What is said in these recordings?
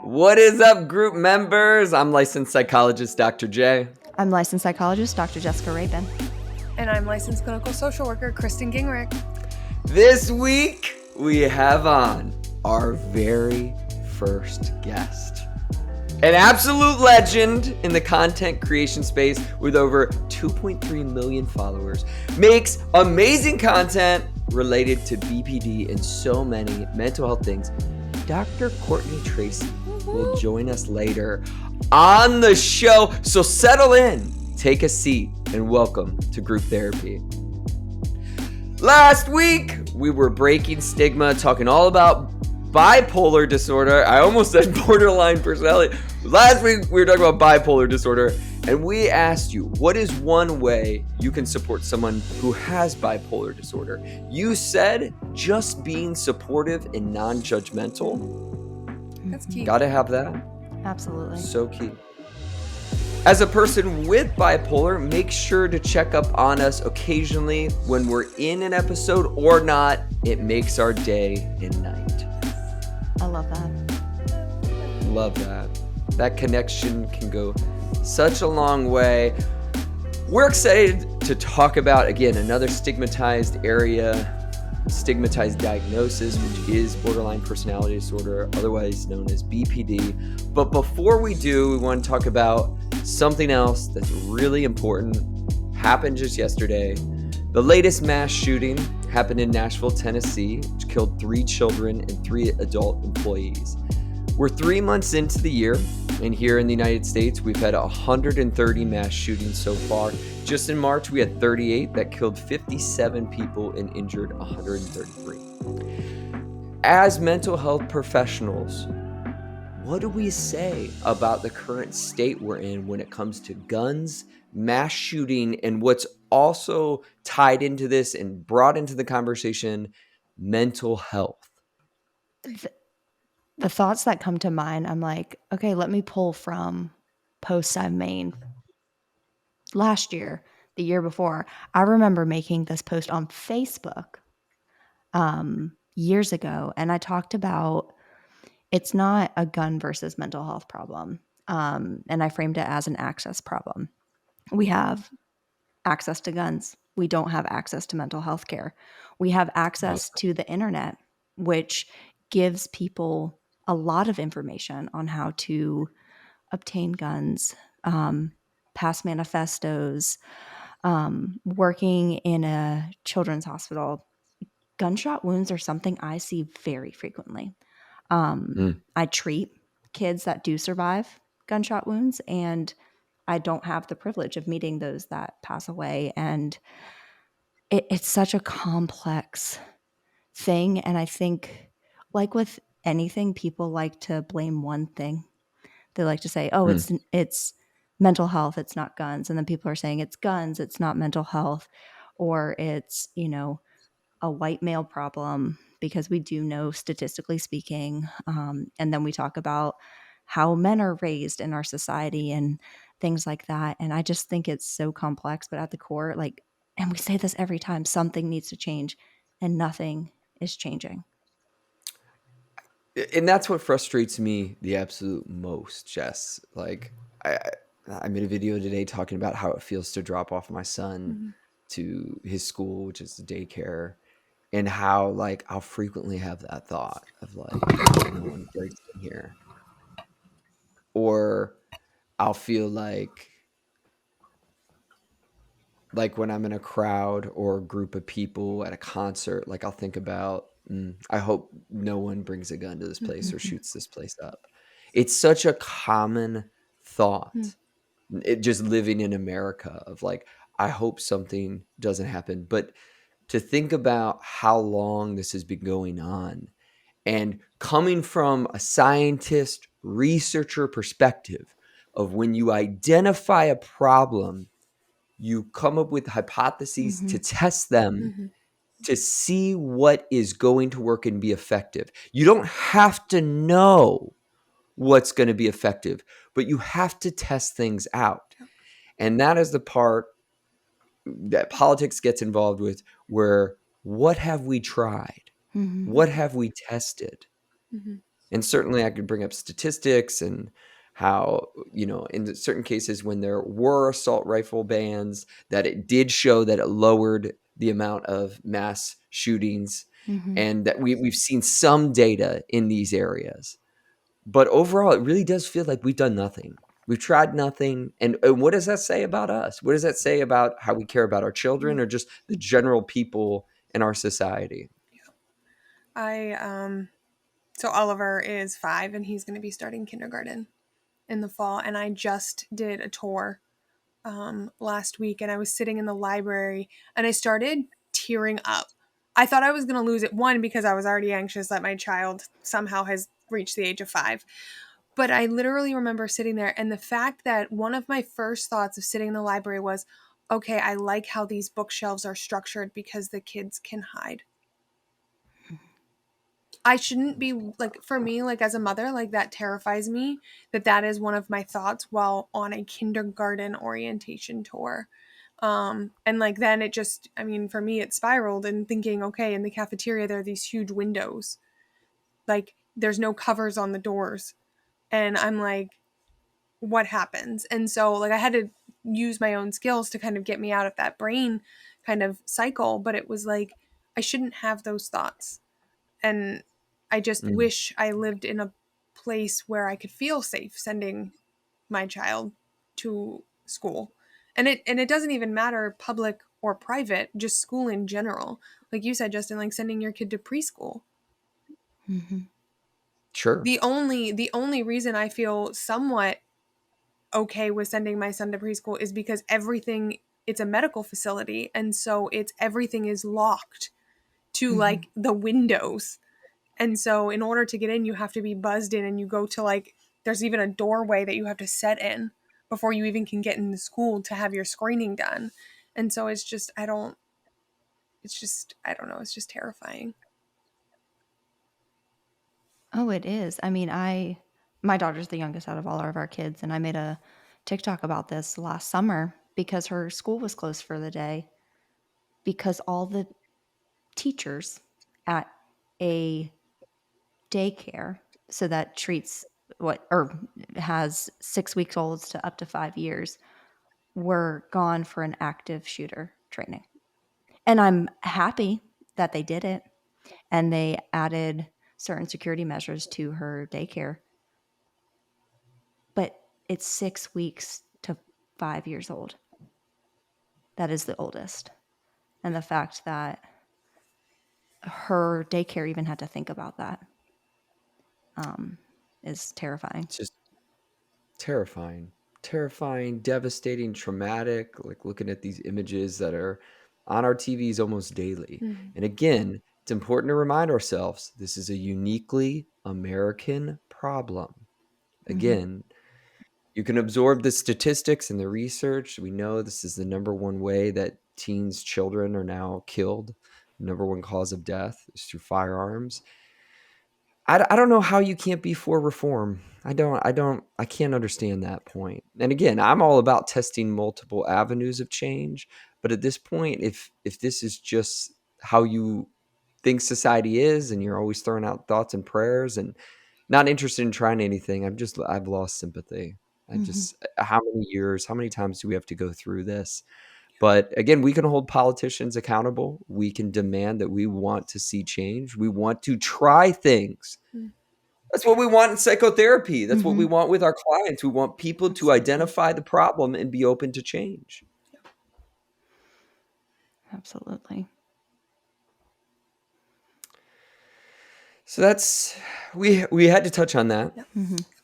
What is up, group members? I'm licensed psychologist Dr. J. I'm licensed psychologist Dr. Jessica Rabon. And I'm licensed clinical social worker Kristen Gingrich. This week, we have on our very first guest. An absolute legend in the content creation space with over 2.3 million followers, makes amazing content related to BPD and so many mental health things. Dr. Courtney Tracy will join us later on the show. So settle in, take a seat, and welcome to Group Therapy. Last week, we were breaking stigma, talking all about bipolar disorder. I almost said borderline personality. Last week, we were talking about bipolar disorder, and we asked you, what is one way you can support someone who has bipolar disorder? You said just being supportive and non-judgmental. That's key. Gotta have that. Absolutely. So key. As a person with bipolar, make sure to check up on us occasionally when we're in an episode or not. It makes our day and night. I love that. Love that. That connection can go such a long way. We're excited to talk about, again, another stigmatized area, stigmatized diagnosis, which is borderline personality disorder, otherwise known as BPD. But before we do, we want to talk about something else that's really important. Happened just yesterday. The latest mass shooting happened in Nashville, Tennessee, which killed 3 children and 3 adult employees. We're 3 months into the year, and here in the United States, we've had 130 mass shootings so far. Just in March, we had 38 that killed 57 people and injured 133. As mental health professionals, what do we say about the current state we're in when it comes to guns, mass shooting, and what's also tied into this and brought into the conversation, mental health? The thoughts that come to mind, I'm like, okay, let me pull from posts I've made last year, the year before. I remember making this post on Facebook years ago, and I talked about it's not a gun versus mental health problem, and I framed it as an access problem. We have access to guns. We don't have access to mental health care. We have access to the internet, which gives people a lot of information on how to obtain guns, pass manifestos, working in a children's hospital. Gunshot wounds are something I see very frequently. I treat kids that do survive gunshot wounds, and I don't have the privilege of meeting those that pass away. And it's such a complex thing. And I think, like with anything, people like to blame one thing. They like to say, oh, it's mental health, it's not guns. And then people are saying it's guns, it's not mental health, or it's, a white male problem, because we do know, statistically speaking. And then we talk about how men are raised in our society and things like that. And I just think it's so complex, but at the core, and we say this every time, something needs to change, and nothing is changing. And that's what frustrates me the absolute most, Jess. Like, I made a video today talking about how it feels to drop off my son to his school, which is the daycare, and how I'll frequently have that thought of no one breaks in here. Or I'll feel like when I'm in a crowd or a group of people at a concert, I'll think about, I hope no one brings a gun to this place or shoots this place up. It's such a common thought, just living in America, of I hope something doesn't happen. But to think about how long this has been going on, and coming from a scientist, researcher perspective of when you identify a problem, you come up with hypotheses to test them to see what is going to work and be effective. You don't have to know what's going to be effective, but you have to test things out. And that is the part that politics gets involved with, where what have we tried? What have we tested? And certainly I could bring up statistics and how, in certain cases when there were assault rifle bans, that it did show that it lowered the amount of mass shootings, and that we've seen some data in these areas. But overall, it really does feel like we've done nothing. We've tried nothing. And what does that say about us? What does that say about how we care about our children or just the general people in our society? So Oliver is 5 and he's going to be starting kindergarten in the fall. And I just did a tour last week, and I was sitting in the library and I started tearing up. I thought I was going to lose it. One, because I was already anxious that my child somehow has reached the age of 5. But I literally remember sitting there, and the fact that one of my first thoughts of sitting in the library was, okay, I like how these bookshelves are structured because the kids can hide. I shouldn't be, like, for me, like, as a mother, like, that terrifies me, that is one of my thoughts while on a kindergarten orientation tour. And like, then it just, I mean, for me, it spiraled, and thinking, okay, in the cafeteria, there are these huge windows. Like, there's no covers on the doors. And I'm like, what happens? And so, like, I had to use my own skills to kind of get me out of that brain kind of cycle. But it was like, I shouldn't have those thoughts. And I just wish I lived in a place where I could feel safe sending my child to school. And it doesn't even matter public or private, just school in general. Like you said, Justin, like sending your kid to preschool. Sure. The only reason I feel somewhat okay with sending my son to preschool is because it's a medical facility, and so everything is locked to like the windows. And so in order to get in, you have to be buzzed in, and you go to, like, there's even a doorway that you have to set in before you even can get into school to have your screening done. And so it's just, I don't know. It's just terrifying. Oh, it is. I mean, my daughter's the youngest out of all of our kids, and I made a TikTok about this last summer because her school was closed for the day because all the teachers at a daycare, so that treats has 6 weeks olds to up to 5 years, were gone for an active shooter training. And I'm happy that they did it, and they added certain security measures to her daycare. But it's 6 weeks to 5 years old. That is the oldest. And the fact that her daycare even had to think about that is terrifying. It's just terrifying, devastating, traumatic. Like looking at these images that are on our TVs almost daily. And again, it's important to remind ourselves this is a uniquely American problem. Again, you can absorb the statistics and the research. We know this is the number one way that children are now killed. The number one cause of death is through firearms. I don't know how you can't be for reform. I can't understand that point. And again, I'm all about testing multiple avenues of change. But at this point, if this is just how you think society is, and you're always throwing out thoughts and prayers and not interested in trying anything, I've lost sympathy. How many years, how many times do we have to go through this? But again, we can hold politicians accountable. We can demand that we want to see change. We want to try things. That's what we want in psychotherapy. That's what we want with our clients. We want people to identify the problem and be open to change. Absolutely. So we had to touch on that. Yeah,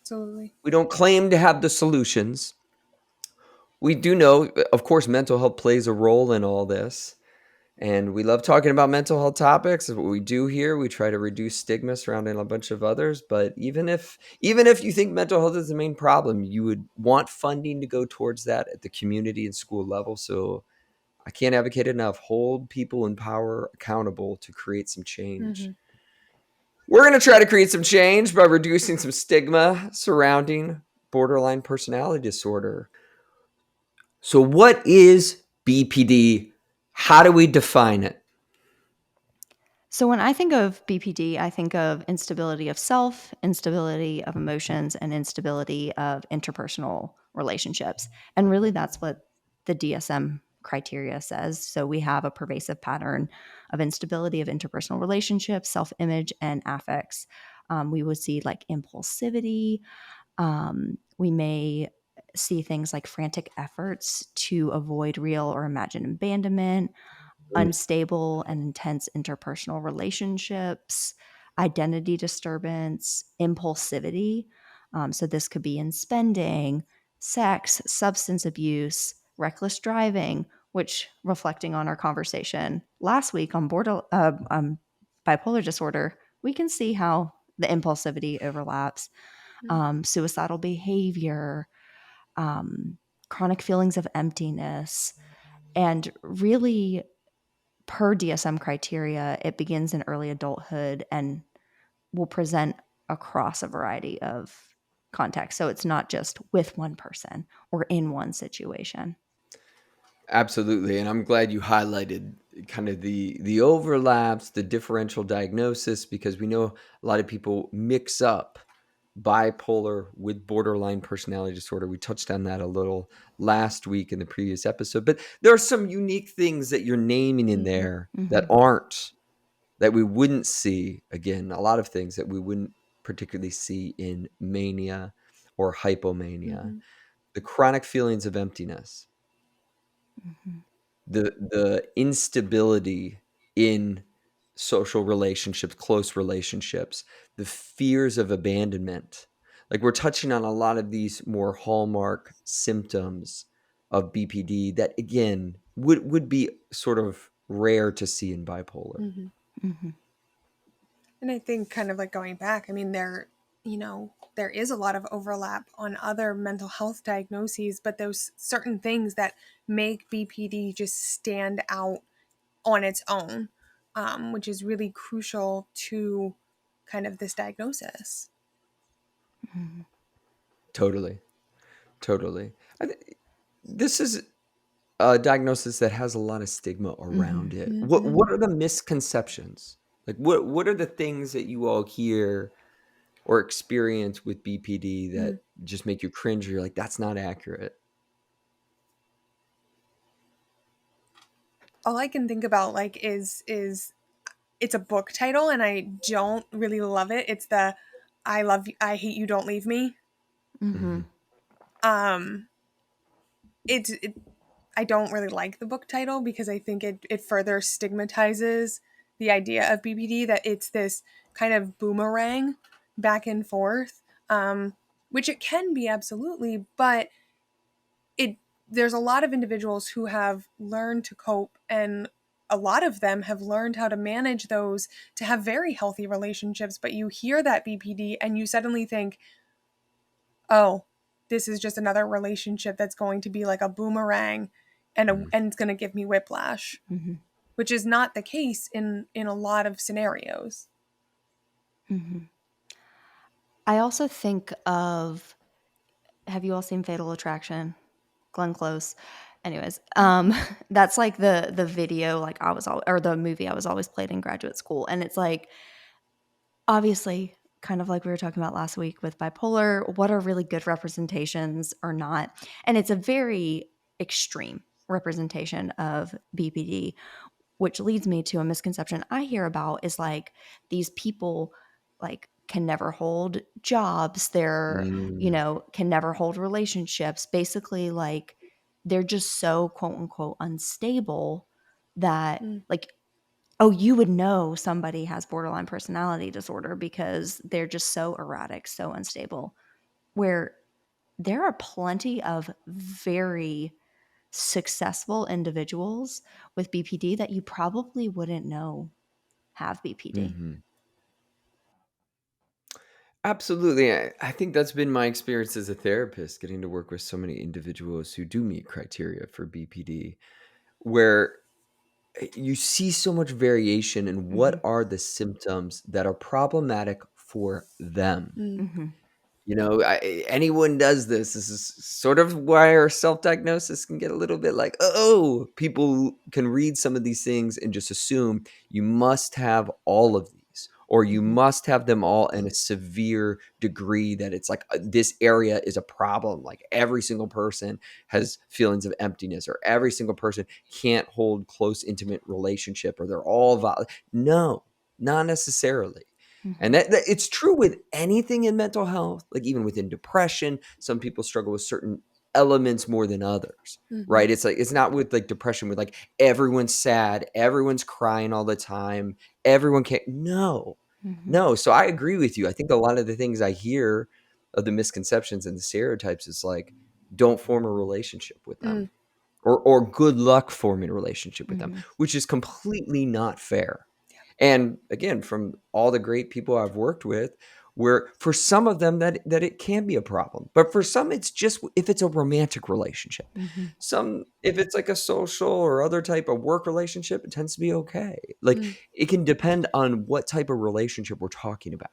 absolutely. We don't claim to have the solutions. We do know, of course, mental health plays a role in all this. And we love talking about mental health topics. That's what we do here. We try to reduce stigma surrounding a bunch of others. But even if you think mental health is the main problem, you would want funding to go towards that at the community and school level. So I can't advocate enough. Hold people in power accountable to create some change. We're going to try to create some change by reducing some stigma surrounding borderline personality disorder. So what is BPD? How do we define it? So when I think of BPD, I think of instability of self, instability of emotions, and instability of interpersonal relationships. And really, that's what the DSM criteria says. So we have a pervasive pattern of instability of interpersonal relationships, self-image, and affects. We would see like impulsivity. We may see things like frantic efforts to avoid real or imagined abandonment, unstable and intense interpersonal relationships, identity disturbance, impulsivity. So, this could be in spending, sex, substance abuse, reckless driving, which, reflecting on our conversation last week on bipolar disorder, we can see how the impulsivity overlaps, suicidal behavior, chronic feelings of emptiness, and really per DSM criteria, it begins in early adulthood and will present across a variety of contexts. So it's not just with one person or in one situation. Absolutely, and I'm glad you highlighted kind of the overlaps, the differential diagnosis, because we know a lot of people mix up bipolar with borderline personality disorder. We touched on that a little last week in the previous episode, but there are some unique things that you're naming in there that we wouldn't see. Again, a lot of things that we wouldn't particularly see in mania or hypomania. The chronic feelings of emptiness, the instability in social relationships, close relationships, the fears of abandonment. Like, we're touching on a lot of these more hallmark symptoms of BPD that, again, would be sort of rare to see in bipolar. And I think, kind of like going back, I mean, there is a lot of overlap on other mental health diagnoses, but those certain things that make BPD just stand out on its own, which is really crucial to kind of this diagnosis. Totally. This is a diagnosis that has a lot of stigma around it. What are the misconceptions? Like, what are the things that you all hear or experience with BPD that just make you cringe? Or you're like, that's not accurate. All I can think about is it's a book title, and I don't really love it. It's the I hate you, don't leave me. Um, I don't really like the book title because I think it further stigmatizes the idea of BPD, that it's this kind of boomerang back and forth, which it can be, absolutely, but there's a lot of individuals who have learned to cope, and a lot of them have learned how to manage those to have very healthy relationships. But you hear that BPD and you suddenly think, oh, this is just another relationship that's going to be like a boomerang, and it's going to give me whiplash, which is not the case in a lot of scenarios. I also think of, have you all seen Fatal Attraction? Glenn Close. Anyways, that's like the video, like or the movie I was always played in graduate school. And it's like, obviously, kind of like we were talking about last week with bipolar, what are really good representations or not? And it's a very extreme representation of BPD, which leads me to a misconception I hear about is like these people like can never hold jobs. They're, can never hold relationships. Basically, like they're just so quote unquote unstable that like, oh, you would know somebody has borderline personality disorder because they're just so erratic, so unstable. Where there are plenty of very successful individuals with BPD that you probably wouldn't know have BPD. Absolutely. I think that's been my experience as a therapist, getting to work with so many individuals who do meet criteria for BPD, where you see so much variation in what are the symptoms that are problematic for them. Anyone does this. This is sort of why our self-diagnosis can get a little bit like, oh, people can read some of these things and just assume you must have all of these, or you must have them all in a severe degree that it's like this area is a problem. Like every single person has feelings of emptiness, or every single person can't hold close, intimate relationship, or they're all No, not necessarily. And that it's true with anything in mental health, like even within depression, some people struggle with certain elements more than others, right? It's like, it's not with like depression with like everyone's sad, everyone's crying all the time, everyone can't. No. So I agree with you. I think a lot of the things I hear of the misconceptions and the stereotypes is like, don't form a relationship with them, or good luck forming a relationship with them, which is completely not fair. And again, from all the great people I've worked with, where for some of them that it can be a problem, but for some it's just if it's a romantic relationship. Some, if it's like a social or other type of work relationship, it tends to be okay. Like it can depend on what type of relationship we're talking about,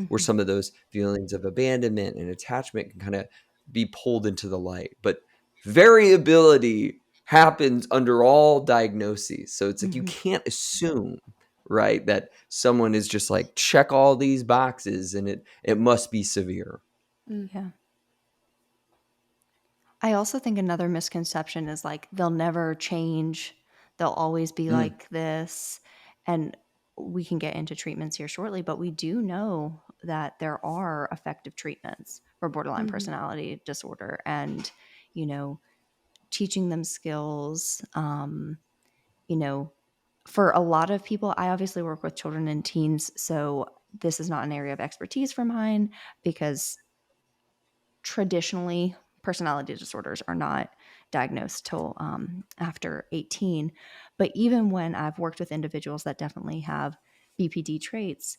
where some of those feelings of abandonment and attachment can kind of be pulled into the light. But variability happens under all diagnoses. So it's like you can't assume, right, that someone is just like, check all these boxes and it must be severe. Yeah. I also think another misconception is like they'll never change. They'll always be like this. And we can get into treatments here shortly, but we do know that there are effective treatments for borderline personality disorder, and, teaching them skills. For a lot of people, I obviously work with children and teens, so this is not an area of expertise for mine, because traditionally personality disorders are not diagnosed till after 18. But even when I've worked with individuals that definitely have BPD traits,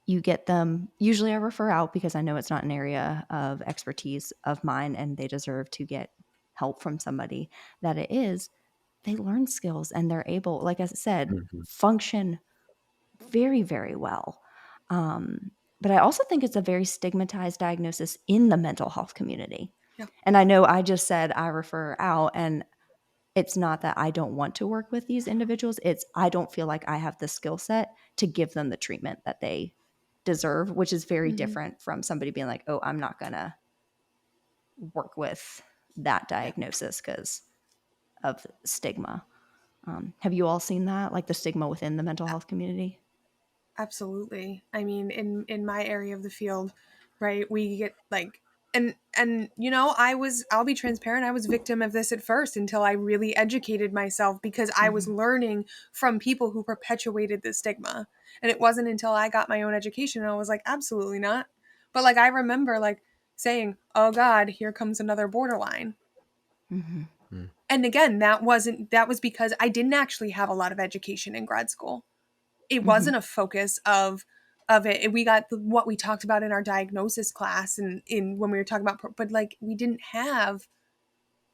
you get them, usually I refer out because I know it's not an area of expertise of mine and they deserve to get help from somebody that it is. They learn skills and they're able, like I said, function very, very well. But I also think it's a very stigmatized diagnosis in the mental health community. Yeah. And I know I just said I refer out, and it's not that I don't want to work with these individuals. It's I don't feel like I have the skill set to give them the treatment that they deserve, which is very different from somebody being like, oh, I'm not going to work with that diagnosis because of stigma. Have you all seen that, like the stigma within the mental health community? Absolutely. I mean, in my area of the field, right, we get like, and I'll be transparent, I was victim of this at first until I really educated myself, because I was learning from people who perpetuated the stigma. And it wasn't until I got my own education and I was like, absolutely not. But like I remember like saying, "Oh God, here comes another borderline." And again, that was because I didn't actually have a lot of education in grad school. It wasn't a focus of it. We got what we talked about in our diagnosis class and in when we were talking about, but like we didn't have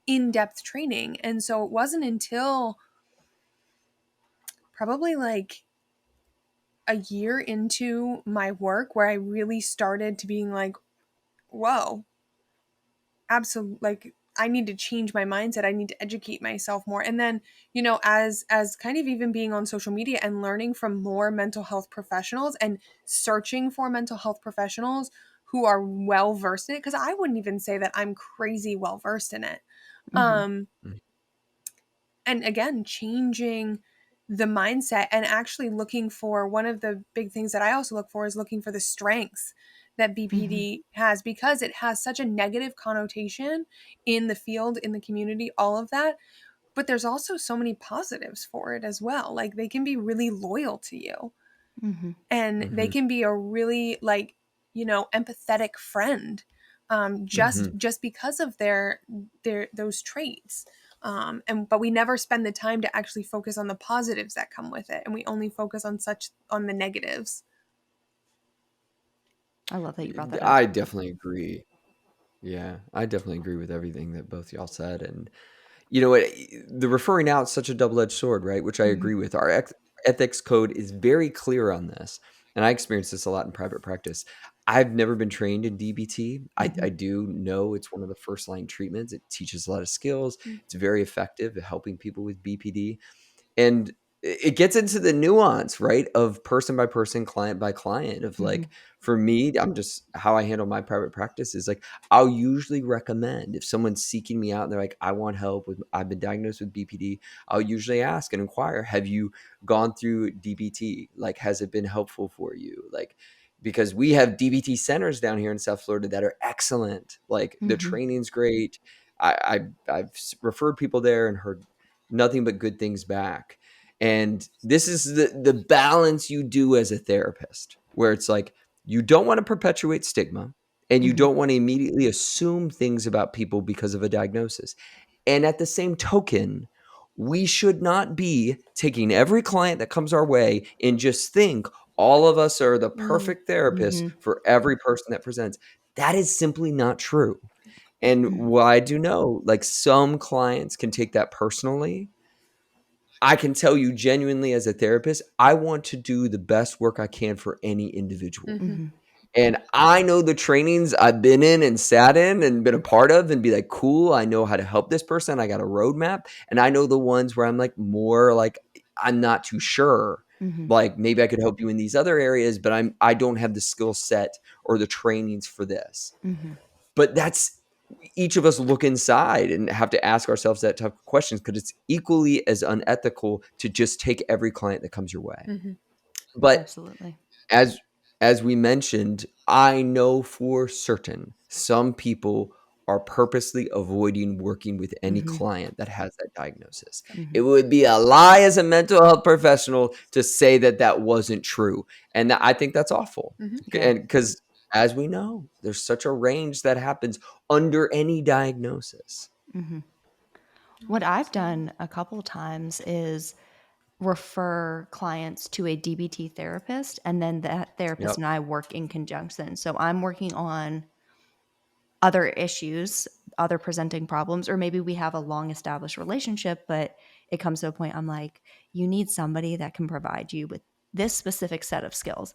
in-depth training. And so it wasn't until probably like a year into my work where I really started to being like, whoa, absolutely, like I need to change my mindset. I need to educate myself more. And then, as kind of even being on social media and learning from more mental health professionals and searching for mental health professionals who are well versed in it, because I wouldn't even say that I'm crazy well versed in it. Um, and again, changing the mindset and actually looking for, one of the big things that I also look for is looking for the strengths that BPD has, because it has such a negative connotation in the field, in the community, all of that. But there's also so many positives for it as well. Like they can be really loyal to you, and they can be a really like, empathetic friend, just because of their those traits. But we never spend the time to actually focus on the positives that come with it, and we only focus on the negatives. I love that you brought that up. I definitely agree. Yeah, I definitely agree with everything that both y'all said. And you know what? The referring out is such a double-edged sword, right? Which I agree with. Our ethics code is very clear on this. and I experience this a lot in private practice. I've never been trained in DBT. I Mhm. do know it's one of the first line treatments. It teaches a lot of skills. Mm. It's very effective at helping people with BPD. And it gets into the nuance, right, of person by person, client by client, of like, Mhm. for me, I'm just how I handle my private practice is like, I'll usually recommend if someone's seeking me out and they're like, I want help with, I've been diagnosed with BPD. I'll usually ask and inquire, have you gone through DBT? Like, has it been helpful for you? Like, because we have DBT centers down here in South Florida that are excellent. Like, the Mhm. training's great. I've referred people there and heard nothing but good things back. And this is the balance you do as a therapist, where it's like you don't want to perpetuate stigma and you Mhm. don't want to immediately assume things about people because of a diagnosis. And at the same token, we should not be taking every client that comes our way and just think all of us are the Mm. perfect therapist Mhm. for every person that presents. That is simply not true. And Mhm. while I do know, like, some clients can take that personally, I can tell you genuinely as a therapist, I want to do the best work I can for any individual. Mhm. Mhm. And I know the trainings I've been in and sat in and been a part of and be like, cool, I know how to help this person. I got a roadmap. And I know the ones where I'm like more like, I'm not too sure. Mhm. Like, maybe I could help you in these other areas, but I don't have the skill set or the trainings for this. Mhm. But that's, each of us look inside and have to ask ourselves that type of questions, because it's equally as unethical to just take every client that comes your way. Mhm. But Absolutely. as we mentioned, I know for certain some people are purposely avoiding working with any Mhm. client that has that diagnosis. It Mhm. would be a lie as a mental health professional to say that that wasn't true, and I think that's awful. Mhm. Yeah. And because, as we know, there's such a range that happens under any diagnosis. Mhm. No, What I've absolutely. done a couple times is refer clients to a DBT therapist, and then that therapist Yep. and I work in conjunction. So I'm working on other issues, other presenting problems, or maybe we have a long established relationship, but it comes to a point I'm like, you need somebody that can provide you with this specific set of skills.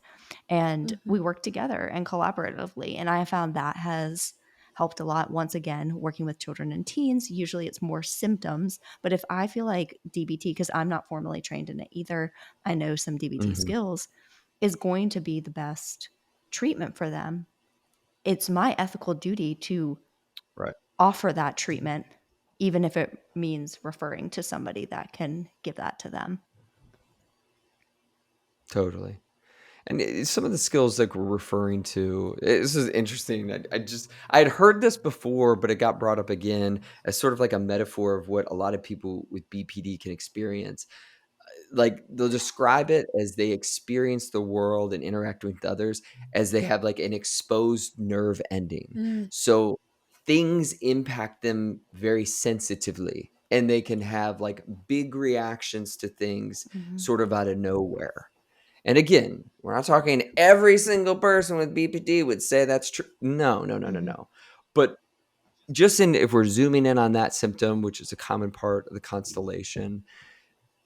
And Mhm. we work together and collaboratively. And I found that has helped a lot. Once again, working with children and teens, usually it's more symptoms. But if I feel like DBT, because I'm not formally trained in it either, I know some DBT Mhm. skills, is going to be the best treatment for them, it's my ethical duty to Right. offer that treatment, even if it means referring to somebody that can give that to them. Totally. And some of the skills that we're referring to, this is interesting. I had heard this before, but it got brought up again as sort of like a metaphor of what a lot of people with BPD can experience. Like, they'll describe it as they experience the world and interact with others as they have like an exposed nerve ending. Mm. So things impact them very sensitively, and they can have like big reactions to things Mhm. sort of out of nowhere. And again, we're not talking every single person with BPD would say that's true. No, no, no, no, Mhm. no. But just in, if we're zooming in on that symptom, which is a common part of the constellation,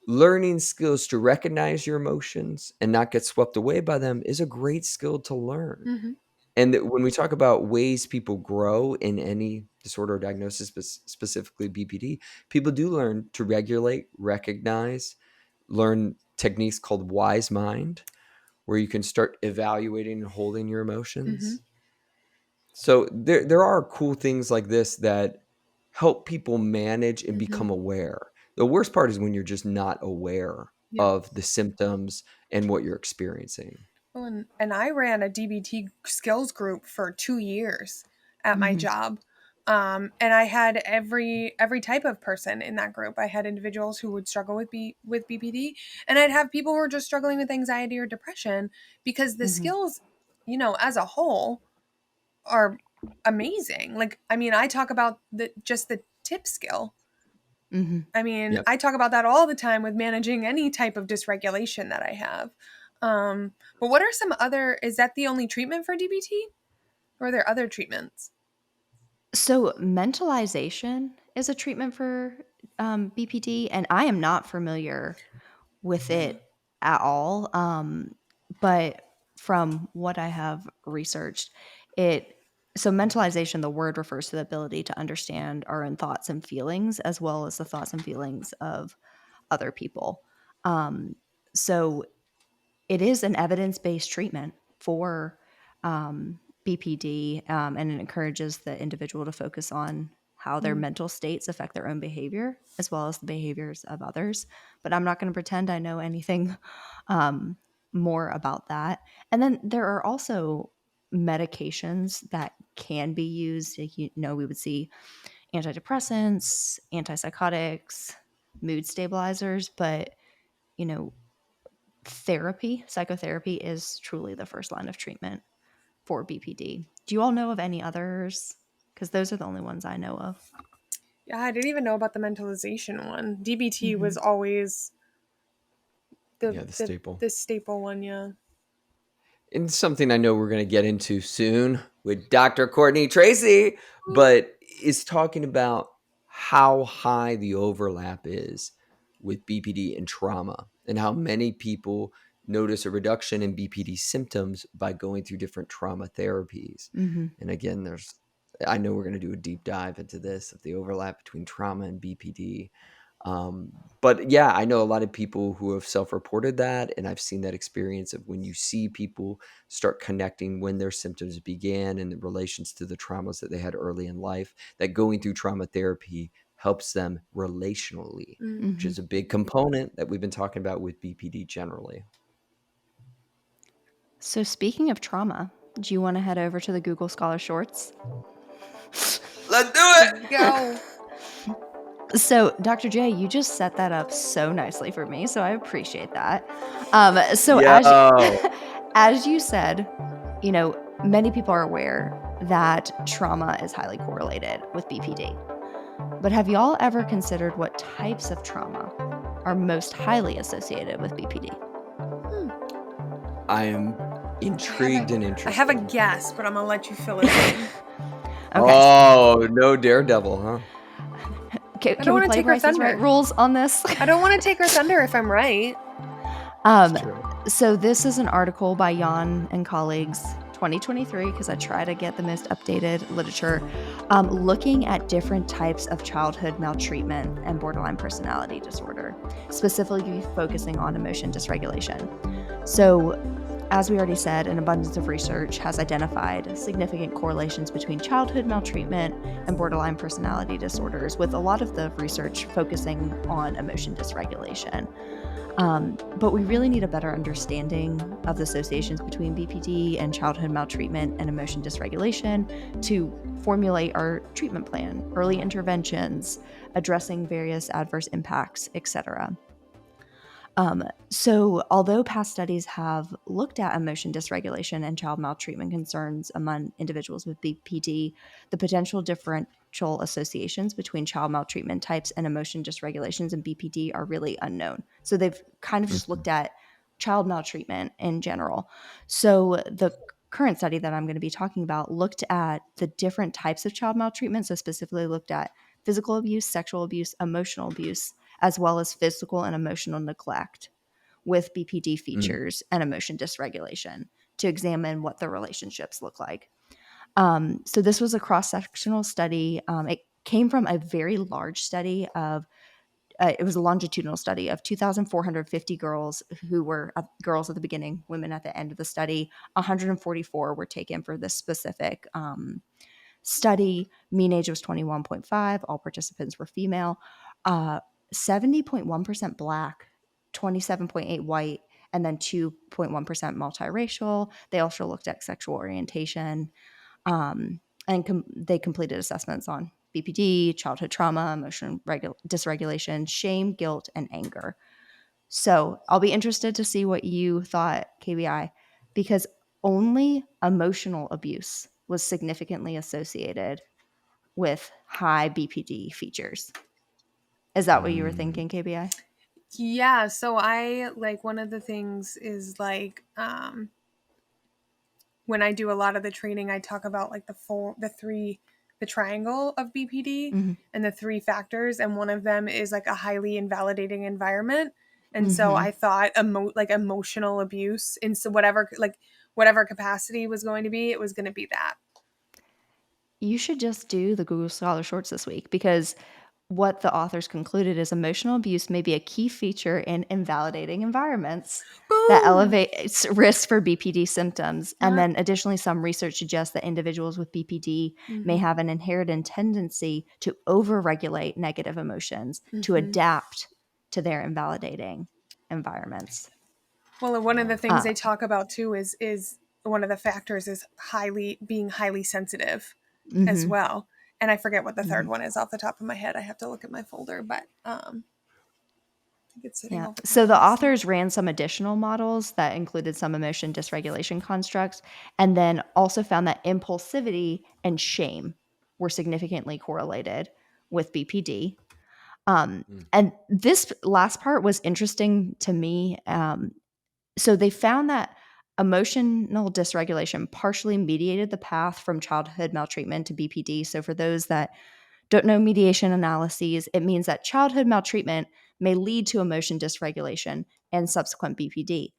learning skills to recognize your emotions and not get swept away by them is a great skill to learn. Mhm. And when we talk about ways people grow in any disorder or diagnosis, specifically BPD, people do learn to regulate, recognize, learn techniques called wise mind, where you can start evaluating and holding your Mhm. emotions. So there are cool things like this that help people manage and become Mhm. aware. The worst part is when you're just not aware Yeah. of the symptoms and what you're experiencing. Well, and I ran a DBT skills group for 2 years at my Mhm. job. And I had every type of person in that group. I had individuals who would struggle with BPD, and I'd have people who were just struggling with anxiety or depression, because the Mhm. skills, as a whole, are amazing. Like, I mean, I talk about the tip skill. Mhm. I mean, Yep. I talk about that all the time with managing any type of dysregulation that I have. But what are some other, is that the only treatment for DBT? Or are there other treatments? So, mentalization is a treatment for BPD, and I am not familiar with it at all. But from what I have researched, so mentalization, the word refers to the ability to understand our own thoughts and feelings as well as the thoughts and feelings of other people. So it is an evidence-based treatment for BPD, and it encourages the individual to focus on how their mental states affect their own behavior as well as the behaviors of others. But I'm not going to pretend I know anything more about that. And then there are also medications that can be used. Like, we would see antidepressants, antipsychotics, mood stabilizers, but you know, psychotherapy is truly the first line of treatment for BPD. Do you all know of any others? Because those are the only ones I know of. Yeah, I didn't even know about the mentalization one. DBT Mm-hmm. was always Yeah, the staple. the staple one, yeah. And something I know we're going to get into soon with Dr. Courtney Tracy, but is talking about how high the overlap is with BPD and trauma and how many people notice a reduction in BPD symptoms by going through different trauma therapies. Mm-hmm. And again, I know we're going to do a deep dive into this of the overlap between trauma and BPD. But yeah, I know a lot of people who have self-reported that, and I've seen that experience of when you see people start connecting when their symptoms began and in relations to the traumas that they had early in life, that going through trauma therapy helps them relationally, which Mm-hmm. is a big component that we've been talking about with BPD generally. So speaking of trauma, do you want to head over to the Google Scholar Shorts? Let's do it! Go. So, Dr. J, you just set that up so nicely for me, so I appreciate that. So, Yo. as you said, many people are aware that trauma is highly correlated with BPD. But have y'all ever considered what types of trauma are most highly associated with BPD? I am intrigued and interested. I have a guess, but I'm going to let you fill it in. Okay. Oh, no daredevil, huh? Can I don't we want to play take her Price is thunder. Right rules on this? I don't want to take her thunder if I'm right. It's true. So this is an article by Jan and colleagues, 2023, because I try to get the most updated literature, looking at different types of childhood maltreatment and borderline personality disorder, specifically focusing on emotion dysregulation. So, as we already said, an abundance of research has identified significant correlations between childhood maltreatment and borderline personality disorders, with a lot of the research focusing on emotion dysregulation. But we really need a better understanding of the associations between BPD and childhood maltreatment and emotion dysregulation to formulate our treatment plan, early interventions, addressing various adverse impacts, etc. So, although past studies have looked at emotion dysregulation and child maltreatment concerns among individuals with BPD, the potential differential associations between child maltreatment types and emotion dysregulations in BPD are really unknown. So, they've kind of just looked at child maltreatment in general. So, the current study that I'm going to be talking about looked at the different types of child maltreatment. So, specifically looked at physical abuse, sexual abuse, emotional abuse, as well as physical and emotional neglect with BPD features and emotion dysregulation to examine what the relationships look like. So this was a cross-sectional study. It came from a very large study of it was a longitudinal study of 2,450 girls who were girls at the beginning, women at the end of the study. 144 were taken for this specific study. Mean age was 21.5. All participants were female. 70.1% Black, 27.8% white, and then 2.1% multiracial. They also looked at sexual orientation, and they completed assessments on BPD, childhood trauma, emotion dysregulation, shame, guilt, and anger. So I'll be interested to see what you thought, KBI, because only emotional abuse was significantly associated with high BPD features. Is that what you were thinking, KBI? Yeah, so I like one of the things is like when I do a lot of the training, I talk about like the triangle of BPD and the three factors, and one of them is like a highly invalidating environment. And so I thought emotional abuse, and so whatever whatever capacity was going to be, it was going to be that. You should just do the Google Scholar Shorts this week, because what the authors concluded is emotional abuse may be a key feature in invalidating environments that Boom! elevates risk for BPD symptoms. Yeah. And then additionally, some research suggests that individuals with BPD may have an inherited tendency to overregulate negative emotions to adapt to their invalidating environments. Well, one of the things they talk about too is one of the factors is being highly sensitive as well. And I forget what the third one is off the top of my head. I have to look at my folder, but I think it's sitting over So the authors ran some additional models that included some emotion dysregulation constructs, and then also found that impulsivity and shame were significantly correlated with BPD. And this last part was interesting to me. So they found that emotional dysregulation partially mediated the path from childhood maltreatment to BPD. So for those that don't know mediation analyses, it means that childhood maltreatment may lead to emotion dysregulation and subsequent BPD.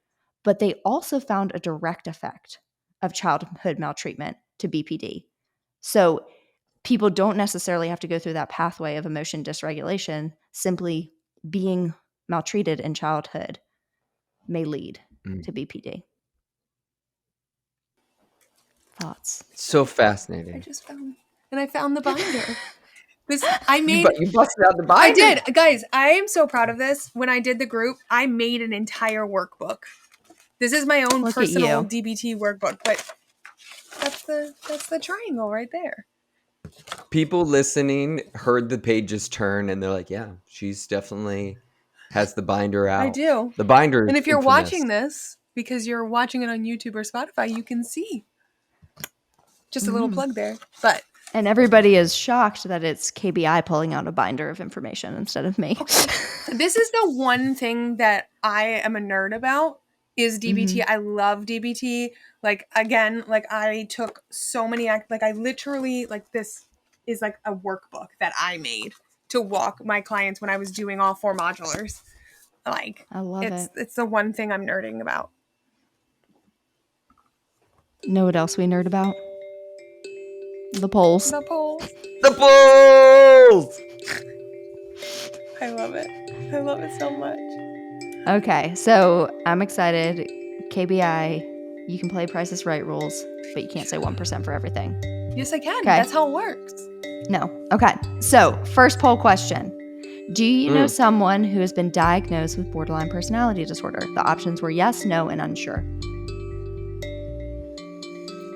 But they also found a direct effect of childhood maltreatment to BPD. So people don't necessarily have to go through that pathway of emotion dysregulation. Simply being maltreated in childhood may lead to BPD. Thoughts? So I fascinating. just found the binder. You busted out the binder. I did. Guys, I am so proud of this. When I did the group, I made an entire workbook. This is my own personal DBT workbook, but that's the triangle right there. People listening heard the pages turn and they're like, yeah, she's definitely has the binder out. I do. The binder is And if you're infamous. watching this, because you're watching it on YouTube or Spotify, you can see. Just a little plug there. And everybody is shocked that it's KBI pulling out a binder of information instead of me. Okay. This is the one thing that I am a nerd about is DBT. I love DBT. Like, again, like I took so many, like I literally, like this is like a workbook that I made to walk my clients when I was doing all 4 modulars. Like, I love it. It's the one thing I'm nerding about. Know what else we nerd about? The polls. The polls. The polls! I love it. I love it so much. Okay, so I'm excited. KBI, you can play Price is Right rules, but you can't say 1% for everything. Yes, I can. Okay. That's how it works. No. Okay, so first poll question. Do you know someone who has been diagnosed with borderline personality disorder? The options were yes, no, and unsure.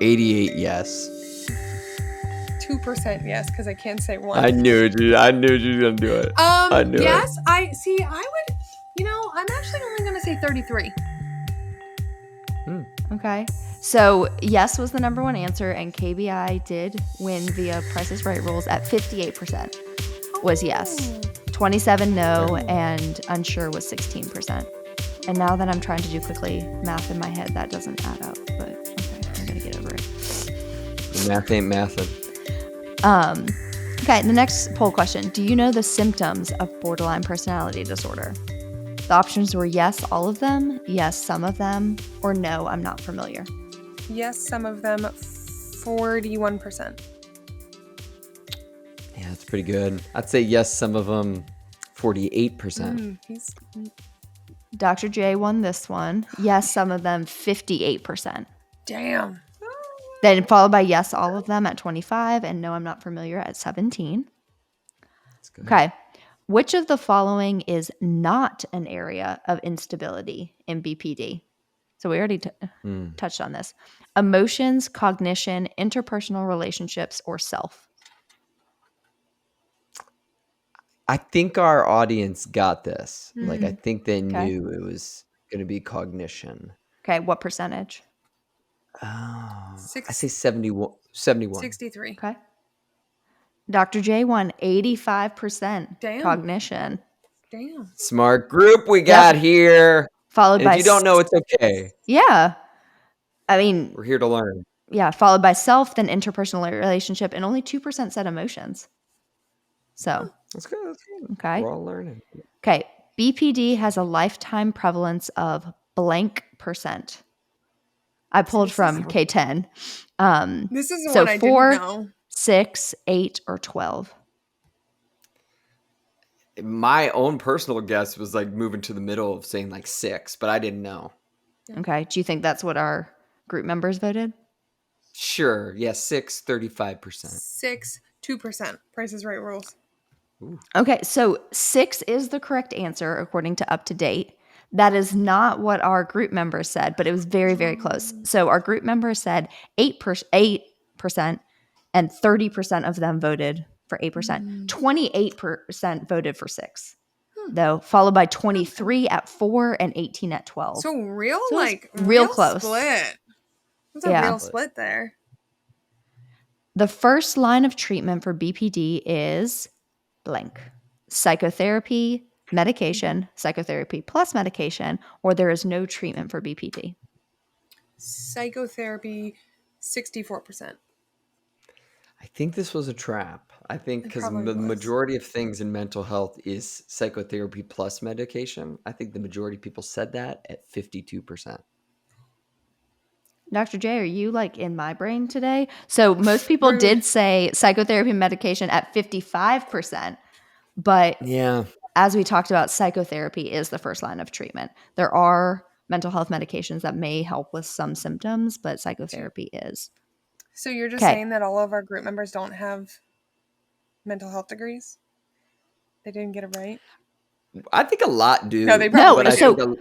88 yes. 2% yes, because I can't say 1. I knew it. I knew you were going to do it. I knew yes, it. I would, I'm actually only going to say 33. Okay. So yes was the number one answer, and KBI did win via Price is Right rules at 58% was yes. 27 no, and unsure was 16%. And now that I'm trying to do quickly math in my head, that doesn't add up, but okay, I'm going to get over it. Math ain't mathin'. Okay, the next poll question. Do you know the symptoms of borderline personality disorder? The options were yes, all of them, yes, some of them, or no, I'm not familiar. Yes, some of them, 41%. Yeah, that's pretty good. I'd say yes, some of them, 48%. Dr. J won this one. Yes, some of them, 58%. Damn. Then followed by yes, all of them at 25, and no, I'm not familiar at 17. That's good. Okay. Which of the following is not an area of instability in BPD? So we already touched on this. Emotions, cognition, interpersonal relationships, or self. I think our audience got this. Like, I think they knew it was going to be cognition. Okay. What percentage? I say 71. 63. Okay. Dr. J won 85%. Damn. Cognition. Damn. Smart group we got here. Followed And by if you don't know, it's okay. Yeah. I mean, We're here to learn. yeah, followed by self, then interpersonal relationship, and only 2% said emotions. So, That's good. That's good. okay. We're all learning. Okay. BPD has a lifetime prevalence of blank percent. I pulled from K10. This is the So one I 4, didn't know. 6, 8, or 12. My own personal guess was like moving to the middle of saying like 6, but I didn't know. Okay. Do you think that's what our group members voted? Sure. Yeah, 6, 35%. 6, 2%. Price is Right rules. Ooh. Okay. So 6 is the correct answer according to Up to Date. That is not what our group members said, but it was very, very close. So our group members said 8%, and 30% of them voted for 8%. 28% voted for 6, though, followed by 23 at 4 and 18 at 12. So real, So it was like real close. split. There's a Yeah. real split there. The first line of treatment for BPD is blank. Psychotherapy, medication, psychotherapy plus medication, or there is no treatment for BPD. Psychotherapy, 64%. I think this was a trap. I think It because probably the was. majority of things in mental health is psychotherapy plus medication. I think the majority of people said that at 52%. Dr. J, are you like in my brain today? So most people Rude. did say psychotherapy and medication at 55%, but Yeah. as we talked about, psychotherapy is the first line of treatment. There are mental health medications that may help with some symptoms, but psychotherapy is. So you're just Okay. saying that all of our group members don't have mental health degrees? They didn't get it right? I think a lot do. No, they probably but I so- think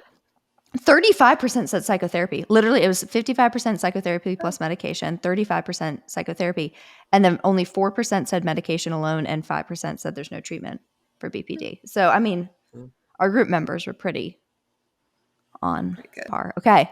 35% said psychotherapy. Literally, it was 55% psychotherapy plus medication, 35% psychotherapy, and then only 4% said medication alone, and 5% said there's no treatment for BPD. So, I mean, our group members were pretty on Pretty good. par. Okay,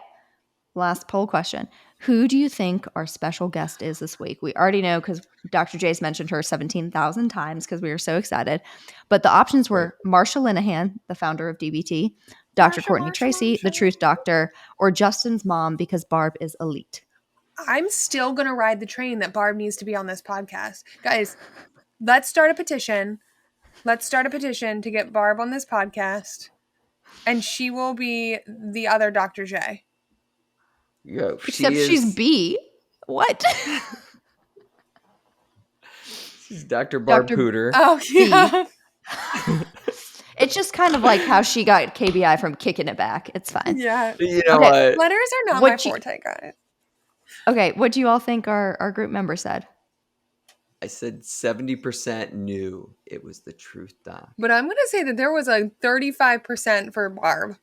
last poll question. Who do you think our special guest is this week? We already know because Dr. J's mentioned her 17,000 times because we were so excited. But the options were Marsha Linehan, the founder of DBT, Dr. Courtney Tracy, the truth doctor, or Justin's mom because Barb is elite. I'm still going to ride the train that Barb needs to be on this podcast. Guys, let's start a petition. Let's start a petition to get Barb on this podcast. And she will be the other Dr. J. Yo, Except she's B. What? She's Dr. Barb Dr. Puder. Oh, yeah. It's just kind of like how she got KBI from kicking it back. It's fine. Yeah. You know Okay. what? Letters are not What my you- forte, guys. Okay, what do you all think our group member said? I said 70% knew it was the truth doc. But I'm going to say that there was a 35% for Barb.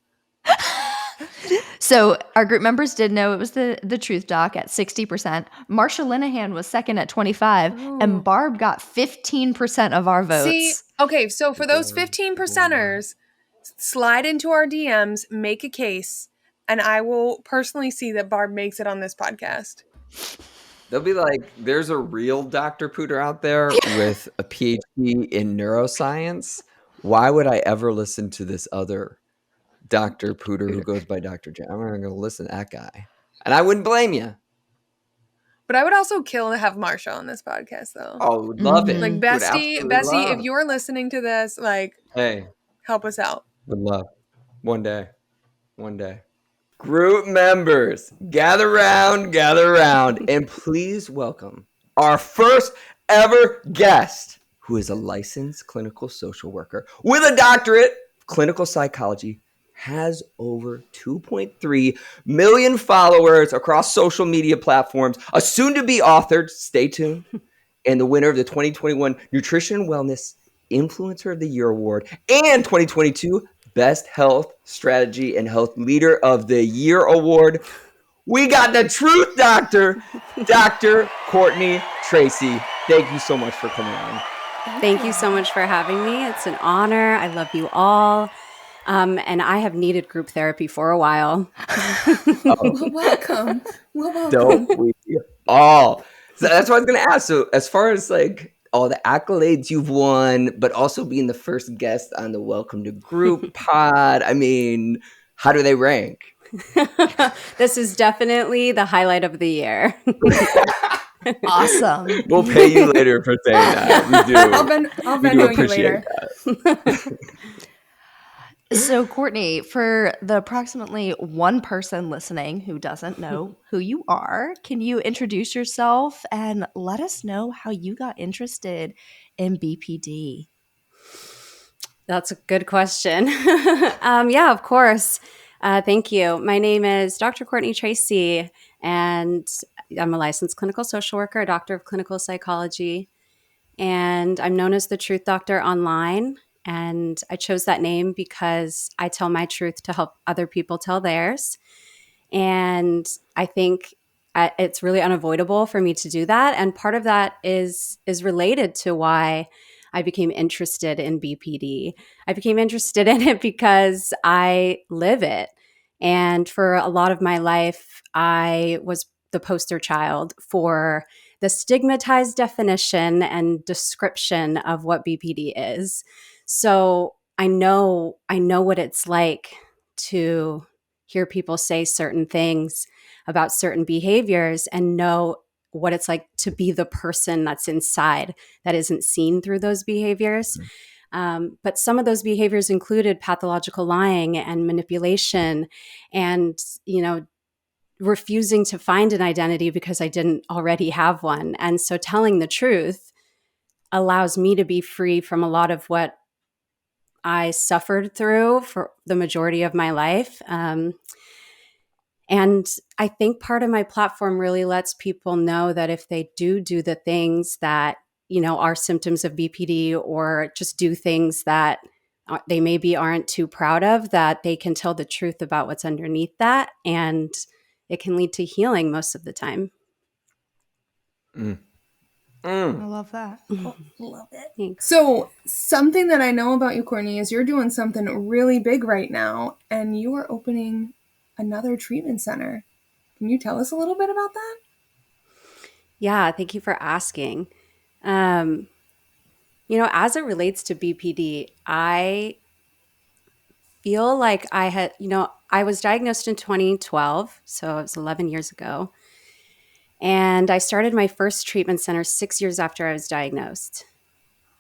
So our group members did know it was the truth doc at 60%. Marsha Linehan was second at 25, and Barb got 15% of our votes. See, okay, so for those 15%ers, slide into our DMs, make a case, and I will personally see that Barb makes it on this podcast. They'll be like, there's a real Dr. Puder out there with a PhD in neuroscience. Why would I ever listen to this other Dr. Puder who goes by Dr. J? I'm not going to listen to that guy. And I wouldn't blame you. But I would also kill to have Marsha on this podcast, though. Oh, would love it. Like, Would Bestie, absolutely love. if you're listening to this, like, Hey, help us out. would love. One day. Group members, gather round, and please welcome our first ever guest, who is a licensed clinical social worker with a doctorate of clinical psychology, has over 2.3 million followers across social media platforms, a soon-to-be authored, stay tuned, and the winner of the 2021 Nutrition and Wellness Influencer of the Year Award and 2022 Best Health Strategy and Health Leader of the Year Award. We got the truth doctor, Dr. Courtney Tracy. Thank you so much for coming on. Thank you so much for having me. It's an honor. I love you all. And I have needed group therapy for a while. Well, welcome. Don't we all? So that's what I was going to ask. So as far as like all the accolades you've won, but also being the first guest on the Welcome to Group pod, I mean, how do they rank? This is definitely the highlight of the year. Awesome. We'll pay you later for saying that. We do. I'll We do Venmo you appreciate later. that. So, Courtney, for the approximately one person listening who doesn't know who you are, can you introduce yourself and let us know how you got interested in BPD? That's a good question. Yeah, of course. Thank you. My name is Dr. Courtney Tracy, and I'm a licensed clinical social worker, a doctor of clinical psychology, and I'm known as the Truth Doctor online. And I chose that name because I tell my truth to help other people tell theirs. And I think it's really unavoidable for me to do that. And part of that is related to why I became interested in BPD. I became interested in it because I live it. And for a lot of my life, I was the poster child for the stigmatized definition and description of what BPD is. So I know what it's like to hear people say certain things about certain behaviors and know what it's like to be the person that's inside that isn't seen through those behaviors. But some of those behaviors included pathological lying and manipulation and, refusing to find an identity because I didn't already have one. And so telling the truth allows me to be free from a lot of what I suffered through for the majority of my life. And I think part of my platform really lets people know that if they do the things that, are symptoms of BPD, or just do things that they maybe aren't too proud of, that they can tell the truth about what's underneath that. And it can lead to healing most of the time. I love that. Love it. Thanks. So something that I know about you, Courtney, is you're doing something really big right now, and you are opening another treatment center. Can you tell us a little bit about that? Yeah, thank you for asking. As it relates to BPD, I feel like I was diagnosed in 2012, so it was 11 years ago. And I started my first treatment center 6 years after I was diagnosed.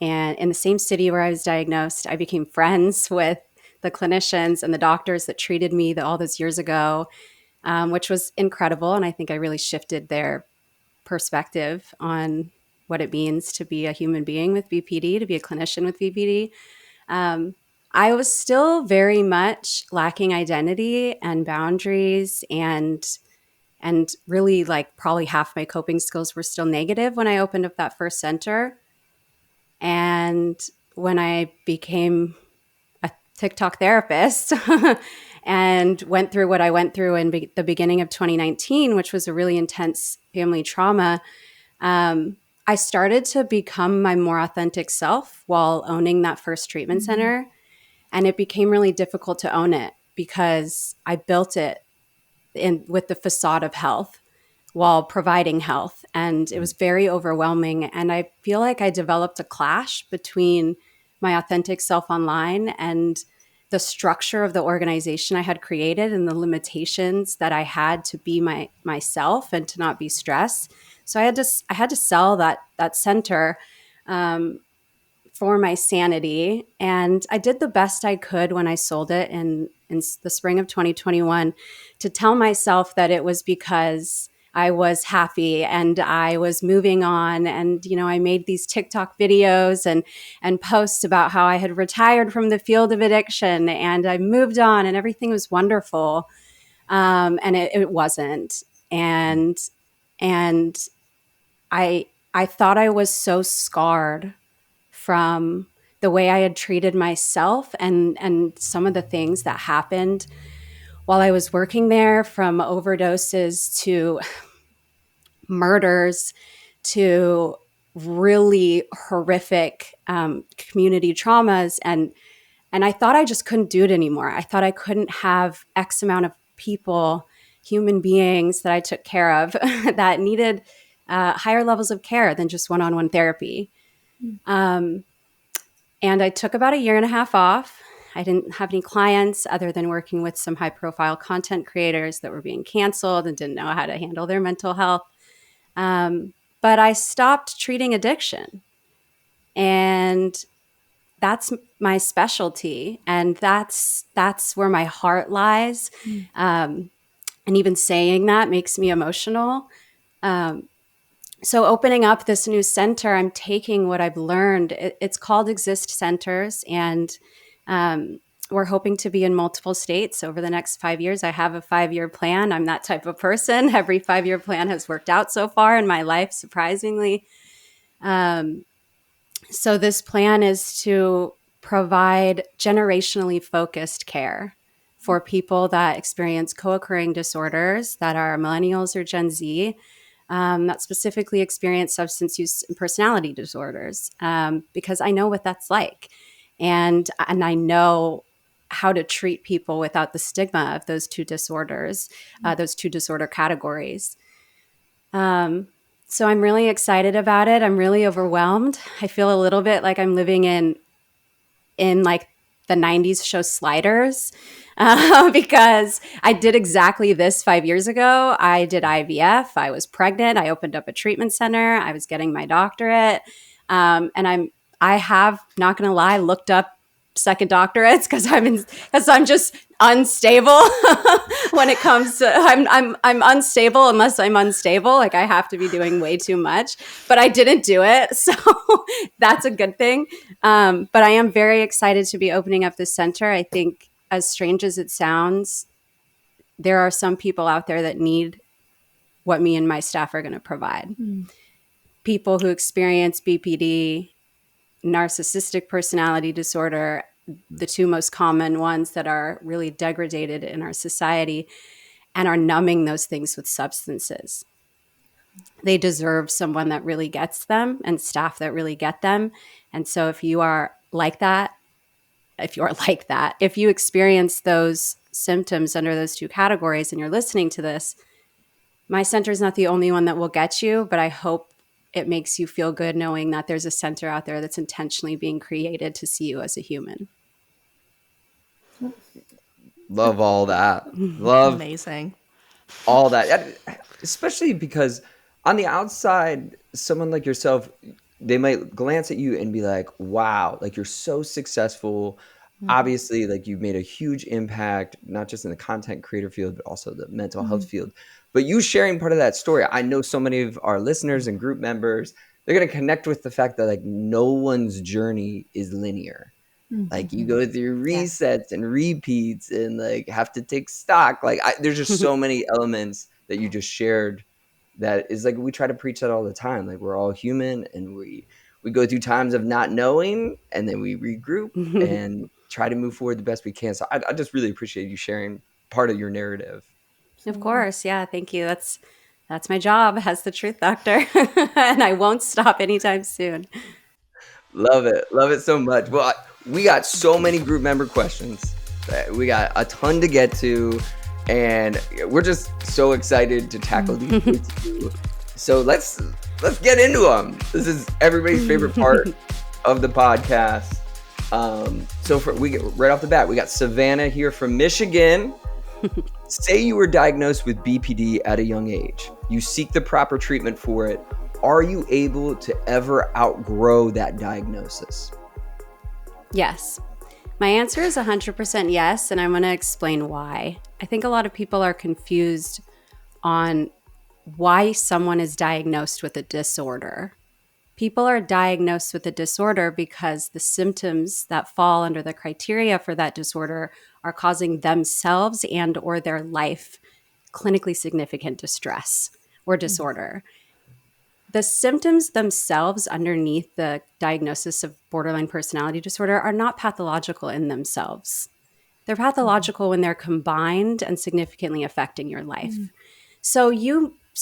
And in the same city where I was diagnosed, I became friends with the clinicians and the doctors that treated me all those years ago, which was incredible. And I think I really shifted their perspective on what it means to be a human being with BPD, to be a clinician with BPD. I was still very much lacking identity and boundaries, and really, like, probably half my coping skills were still negative when I opened up that first center. And when I became a TikTok therapist and went through what I went through in the beginning of 2019, which was a really intense family trauma, I started to become my more authentic self while owning that first treatment center. And it became really difficult to own it because I built it with the facade of health while providing health. And it was very overwhelming. And I feel like I developed a clash between my authentic self online and the structure of the organization I had created and the limitations that I had to be myself and to not be stressed. So I had to sell that center for my sanity. And I did the best I could when I sold it in the spring of 2021 to tell myself that it was because I was happy and I was moving on. And, I made these TikTok videos and posts about how I had retired from the field of addiction and I moved on and everything was wonderful. And it wasn't. And I thought I was so scarred from the way I had treated myself and some of the things that happened while I was working there, from overdoses to murders to really horrific community traumas. And I thought I just couldn't do it anymore. I thought I couldn't have X amount of people, human beings that I took care of that needed higher levels of care than just one-on-one therapy. And I took about a year and a half off. I didn't have any clients other than working with some high-profile content creators that were being canceled and didn't know how to handle their mental health. But I stopped treating addiction. And that's my specialty, and that's where my heart lies. And even saying that makes me emotional. So opening up this new center, I'm taking what I've learned. It's called Exist Centers, and we're hoping to be in multiple states over the next 5 years. I have a 5-year plan. I'm that type of person. Every 5-year plan has worked out so far in my life, surprisingly. So this plan is to provide generationally focused care for people that experience co-occurring disorders that are millennials or Gen Z, that specifically experience substance use and personality disorders, because I know what that's like. And I know how to treat people without the stigma of those two disorders, those two disorder categories. So I'm really excited about it. I'm really overwhelmed. I feel a little bit like I'm living in like the 90s show Sliders, because I did exactly this 5 years ago. I did IVF. I was pregnant. I opened up a treatment center. I was getting my doctorate. And I have, not going to lie, looked up second doctorates because I'm just unstable when it comes to I'm unstable unless I'm unstable. Like I have to be doing way too much, but I didn't do it, so that's a good thing. But I am very excited to be opening up this center. I think, as strange as it sounds, there are some people out there that need what me and my staff are going to provide. People who experience BPD, narcissistic personality disorder, the two most common ones that are really degraded in our society, and are numbing those things with substances. They deserve someone that really gets them and staff that really get them. And so if you are like that, if you experience those symptoms under those two categories and you're listening to this, my center is not the only one that will get you, but I hope it makes you feel good knowing that there's a center out there that's intentionally being created to see you as a human. Love all that. Love Amazing. all that. Especially because on the outside, someone like yourself, they might glance at you and be like, wow, like you're so successful. Obviously, like you've made a huge impact, not just in the content creator field, but also the mental health field. But you sharing part of that story, I know so many of our listeners and group members, they're going to connect with the fact that like no one's journey is linear. Like you go through resets and repeats and like have to take stock. Like there's just so many elements that you just shared that is like, we try to preach that all the time. Like we're all human and we go through times of not knowing and then we regroup and try to move forward the best we can. So I just really appreciate you sharing part of your narrative. Of course. Yeah. Thank you. That's my job as the truth doctor, and I won't stop anytime soon. Love it. Love it so much. Well, we got so many group member questions. We got a ton to get to, and we're just so excited to tackle these with you. So let's get into them. This is everybody's favorite part of the podcast. So we get right off the bat, we got Savannah here from Michigan. Say you were diagnosed with BPD at a young age. You seek the proper treatment for it. Are you able to ever outgrow that diagnosis? Yes. My answer is 100% yes, and I'm going to explain why. I think a lot of people are confused on why someone is diagnosed with a disorder. People are diagnosed with a disorder because the symptoms that fall under the criteria for that disorder are causing themselves and or their life clinically significant distress or disorder. The symptoms themselves underneath the diagnosis of borderline personality disorder are not pathological in themselves. They're pathological when they're combined and significantly affecting your life. So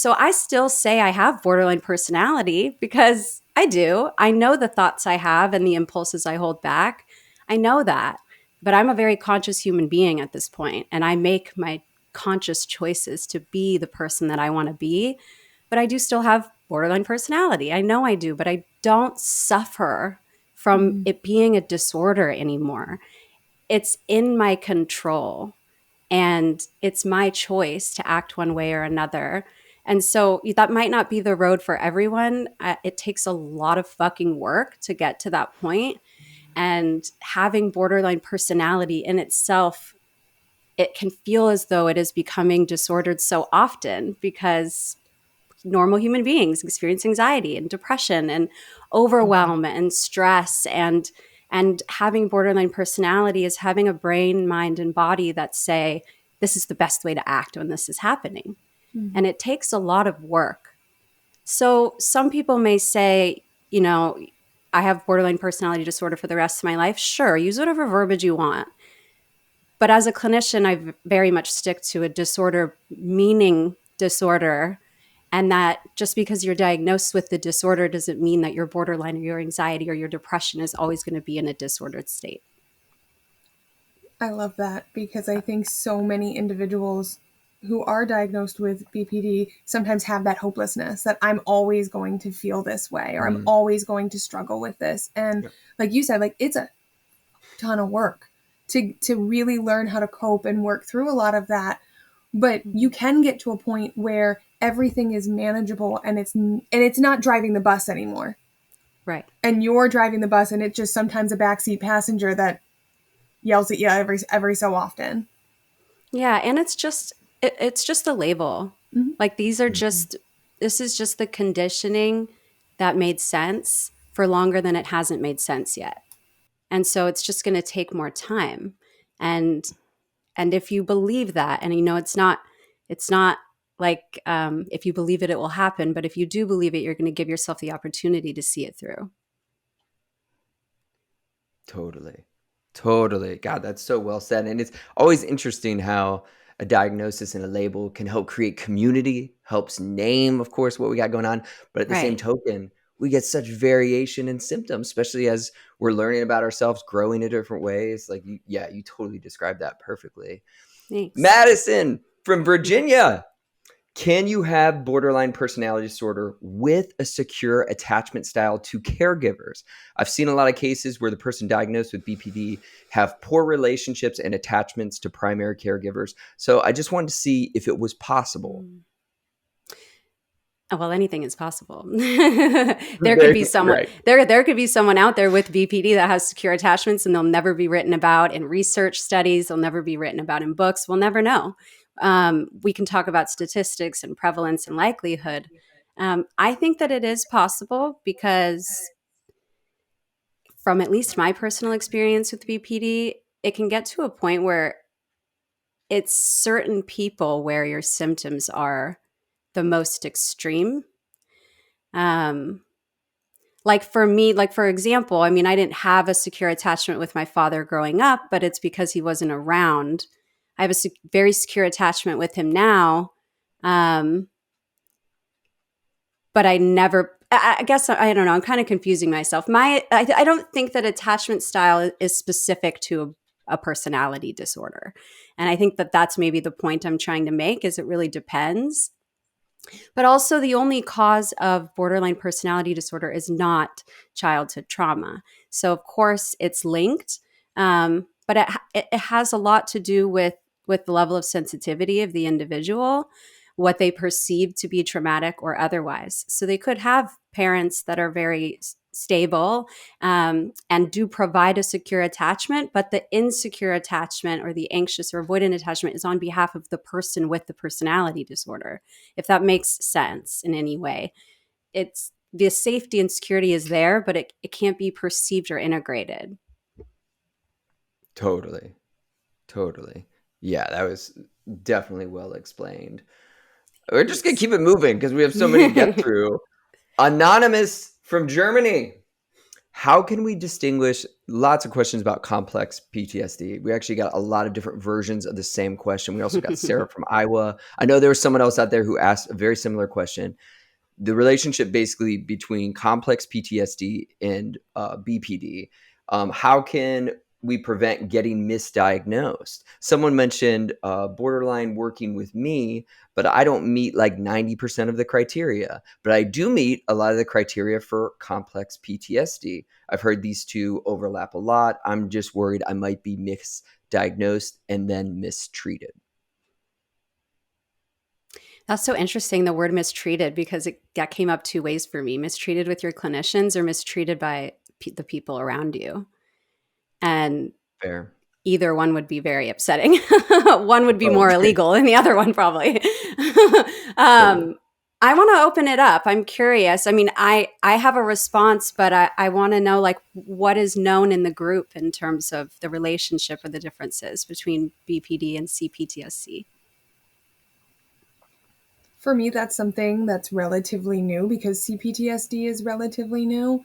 I still say I have borderline personality because I do. I know the thoughts I have and the impulses I hold back. I know that. But I'm a very conscious human being at this point, and I make my conscious choices to be the person that I want to be. But I do still have borderline personality. I know I do, but I don't suffer from it being a disorder anymore. It's in my control, and it's my choice to act one way or another. And so that might not be the road for everyone. It takes a lot of fucking work to get to that point. And having borderline personality in itself, it can feel as though it is becoming disordered so often because normal human beings experience anxiety and depression and overwhelm and stress, and having borderline personality is having a brain, mind, and body that say this is the best way to act when this is happening. And it takes a lot of work. So some people may say, you know, I have borderline personality disorder for the rest of my life. Sure, use whatever verbiage you want. But as a clinician, I very much stick to a disorder meaning disorder, and that just because you're diagnosed with the disorder doesn't mean that your borderline or your anxiety or your depression is always going to be in a disordered state. I love that, because I think so many individuals who are diagnosed with BPD sometimes have that hopelessness that I'm always going to feel this way, or I'm always going to struggle with this. And like you said, like, it's a ton of work to really learn how to cope and work through a lot of that. But you can get to a point where everything is manageable, and it's not driving the bus anymore. Right. And you're driving the bus, and it's just sometimes a backseat passenger that yells at you every so often. Yeah, and it's just a label. Like these are just this is just the conditioning that made sense for longer than it hasn't made sense yet. And so it's just going to take more time. And if you believe that, and you know it's not like if you believe it, it will happen. But if you do believe it, you're going to give yourself the opportunity to see it through. Totally. God, that's so well said. And it's always interesting how a diagnosis and a label can help create community, helps name, of course, what we got going on. But at the same token, we get such variation in symptoms, especially as we're learning about ourselves, growing in different ways. Like, you totally described that perfectly. Thanks. Madison from Virginia. Can you have borderline personality disorder with a secure attachment style to caregivers? I've seen a lot of cases where the person diagnosed with BPD have poor relationships and attachments to primary caregivers. So I just wanted to see if it was possible. Well, anything is possible. There could be someone there could be someone out there with BPD that has secure attachments, and they'll never be written about in research studies. They'll never be written about in books. We'll never know. We can talk about statistics and prevalence and likelihood. I think that it is possible because from at least my personal experience with BPD, it can get to a point where it's certain people where your symptoms are the most extreme. Like for me, like for example, I mean, I didn't have a secure attachment with my father growing up, but it's because he wasn't around. I have a very secure attachment with him now. But I never, I guess, I don't know, I'm kind of confusing myself. I don't think that attachment style is specific to a personality disorder. And I think that that's maybe the point I'm trying to make, is it really depends. But also, the only cause of borderline personality disorder is not childhood trauma. So, of course, it's linked, but it has a lot to do with the level of sensitivity of the individual, what they perceive to be traumatic or otherwise. So they could have parents that are very stable and do provide a secure attachment, but the insecure attachment or the anxious or avoidant attachment is on behalf of the person with the personality disorder, if that makes sense in any way. It's the safety and security is there, but it can't be perceived or integrated. Totally. Yeah, that was definitely well explained. We're just going to keep it moving because we have so many to get through. Anonymous from Germany. How can we distinguish? Lots of questions about complex PTSD. We actually got a lot of different versions of the same question. We also got Sarah from Iowa. I know there was someone else out there who asked a very similar question. The relationship basically between complex PTSD and BPD. How can we prevent getting misdiagnosed? Someone mentioned borderline working with me, but I don't meet like 90% of the criteria, but I do meet a lot of the criteria for complex PTSD. I've heard these two overlap a lot. I'm just worried I might be misdiagnosed and then mistreated. That's so interesting, the word mistreated, because that came up two ways for me. Mistreated with your clinicians or mistreated by the people around you. And Fair. either one would be very upsetting. One would be Oh, more right. illegal than the other one, probably. Totally. I want to open it up. I'm curious. I mean, I have a response, but I want to know, like, what is known in the group in terms of the relationship or the differences between BPD and CPTSD. For me, that's something that's relatively new because CPTSD is relatively new.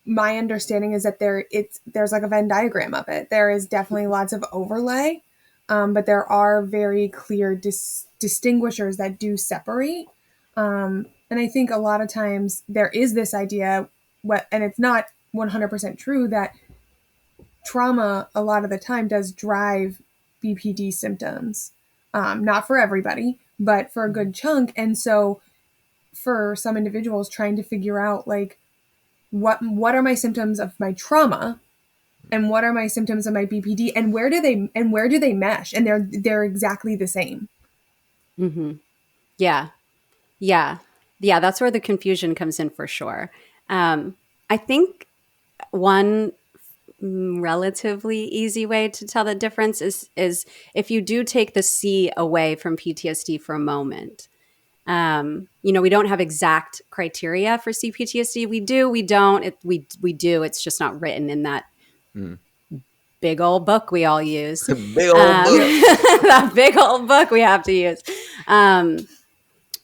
My understanding is that there's like a Venn diagram of it. There is definitely lots of overlay, but there are very clear distinguishers that do separate. And I think a lot of times there is this idea, and it's not 100% true, that trauma a lot of the time does drive BPD symptoms. Not for everybody, but for a good chunk. And so for some individuals, trying to figure out like what are my symptoms of my trauma and what are my symptoms of my BPD and where do they mesh? And they're exactly the same. Mm-hmm. Yeah. Yeah. Yeah. That's where the confusion comes in for sure. I think one relatively easy way to tell the difference is if you do take the C away from PTSD for a moment. We don't have exact criteria for CPTSD. We do, we don't. We do. It's just not written in that big old book we all use. Big old book. That big old book we have to use.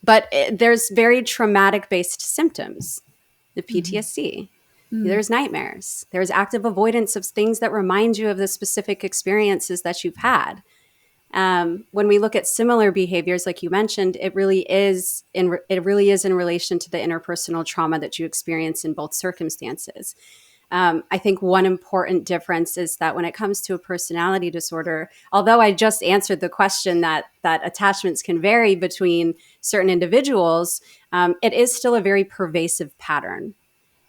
But there's very traumatic based symptoms, the PTSD. There's nightmares. There's active avoidance of things that remind you of the specific experiences that you've had. When we look at similar behaviors, like you mentioned, it really is in relation to the interpersonal trauma that you experience in both circumstances. I think one important difference is that when it comes to a personality disorder, although I just answered the question that attachments can vary between certain individuals, it is still a very pervasive pattern.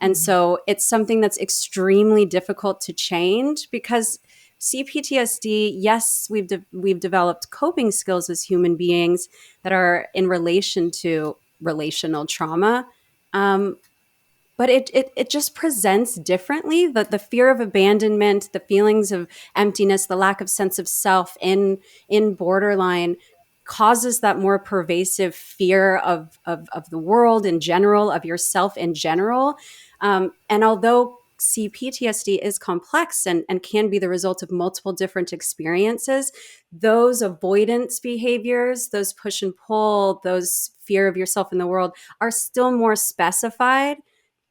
And so it's something that's extremely difficult to change because CPTSD, yes, we've developed coping skills as human beings that are in relation to relational trauma. But it just presents differently. The fear of abandonment, the feelings of emptiness, the lack of sense of self in borderline causes that more pervasive fear of the world in general, of yourself in general. And although CPTSD is complex and can be the result of multiple different experiences, those avoidance behaviors, those push and pull, those fear of yourself in the world are still more specified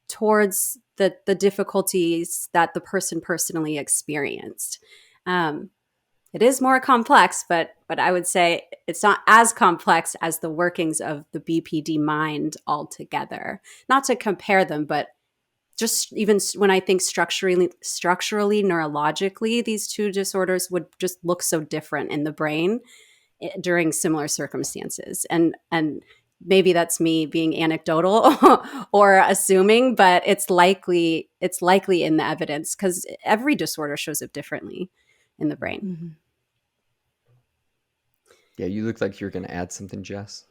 towards the difficulties that the person personally experienced. It is more complex, but I would say it's not as complex as the workings of the BPD mind altogether. Not to compare them, but just even when I think structurally, neurologically, these two disorders would just look so different in the brain during similar circumstances. And maybe that's me being anecdotal or assuming, but it's likely in the evidence because every disorder shows up differently in the brain. Mm-hmm. Yeah, you look like you're going to add something, Jess.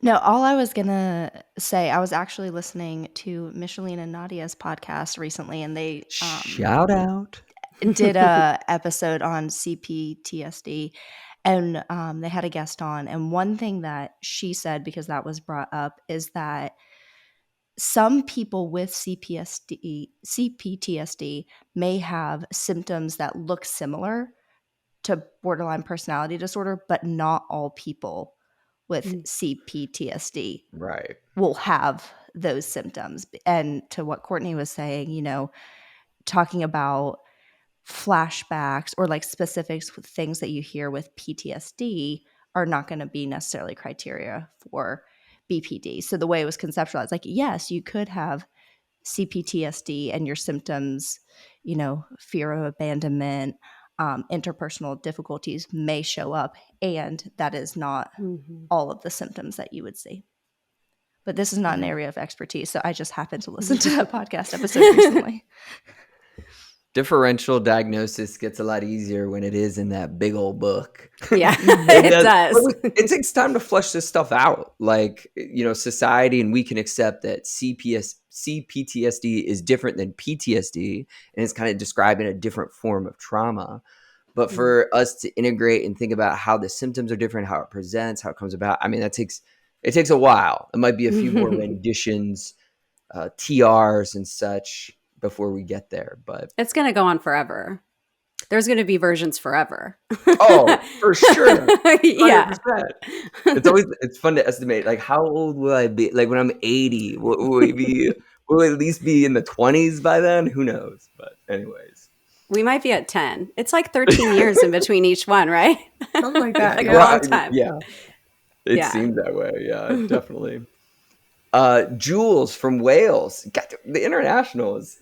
No, all I was going to say, I was actually listening to Micheline and Nadia's podcast recently, and they shout out did a episode on CPTSD, and they had a guest on. And one thing that she said, because that was brought up, is that some people with CPTSD may have symptoms that look similar to borderline personality disorder, but not all people with CPTSD will have those symptoms. And to what Courtney was saying, talking about flashbacks or like specifics with things that you hear with PTSD are not going to be necessarily criteria for BPD. So the way it was conceptualized, like, yes, you could have CPTSD and your symptoms, fear of abandonment, interpersonal difficulties may show up, and that is not all of the symptoms that you would see. But this is not an area of expertise, so I just happened to listen to a podcast episode recently. Differential diagnosis gets a lot easier when it is in that big old book. Yeah, It it does. does. It takes time to flush this stuff out. Like, society, and we can accept that CPTSD is different than PTSD, and it's kind of describing a different form of trauma. But for us to integrate and think about how the symptoms are different, how it presents, how it comes about, I mean, it takes a while. It might be a few more renditions, TRs and such before we get there. But It's going to go on forever. There's going to be versions forever. oh, for sure. 100%. Yeah. It's fun to estimate, like, how old will I be? Like, when I'm 80, will we at least be in the 20s by then? Who knows? But anyways. We might be at 10. It's like 13 years in between each one, right? Something like that. Like Yeah. a long time. Yeah. It Yeah. seems that way. Yeah, definitely. Jules from Wales. God, the international is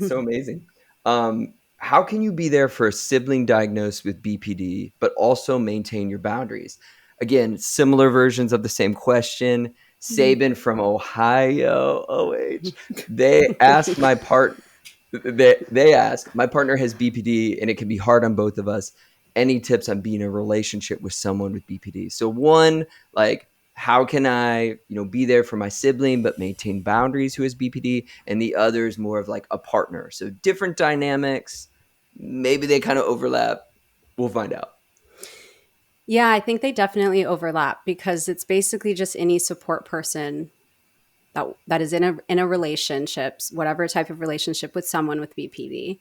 so amazing. How can you be there for a sibling diagnosed with BPD, but also maintain your boundaries? Again, similar versions of the same question. Sabin from Ohio, OH. They asked my part. They ask, my partner has BPD and it can be hard on both of us. Any tips on being in a relationship with someone with BPD? So one, like, how can I, be there for my sibling but maintain boundaries who has BPD? And the other is more of like a partner. So different dynamics. Maybe they kind of overlap. We'll find out. Yeah, I think they definitely overlap because it's basically just any support person that is in a relationship, whatever type of relationship with someone with BPD.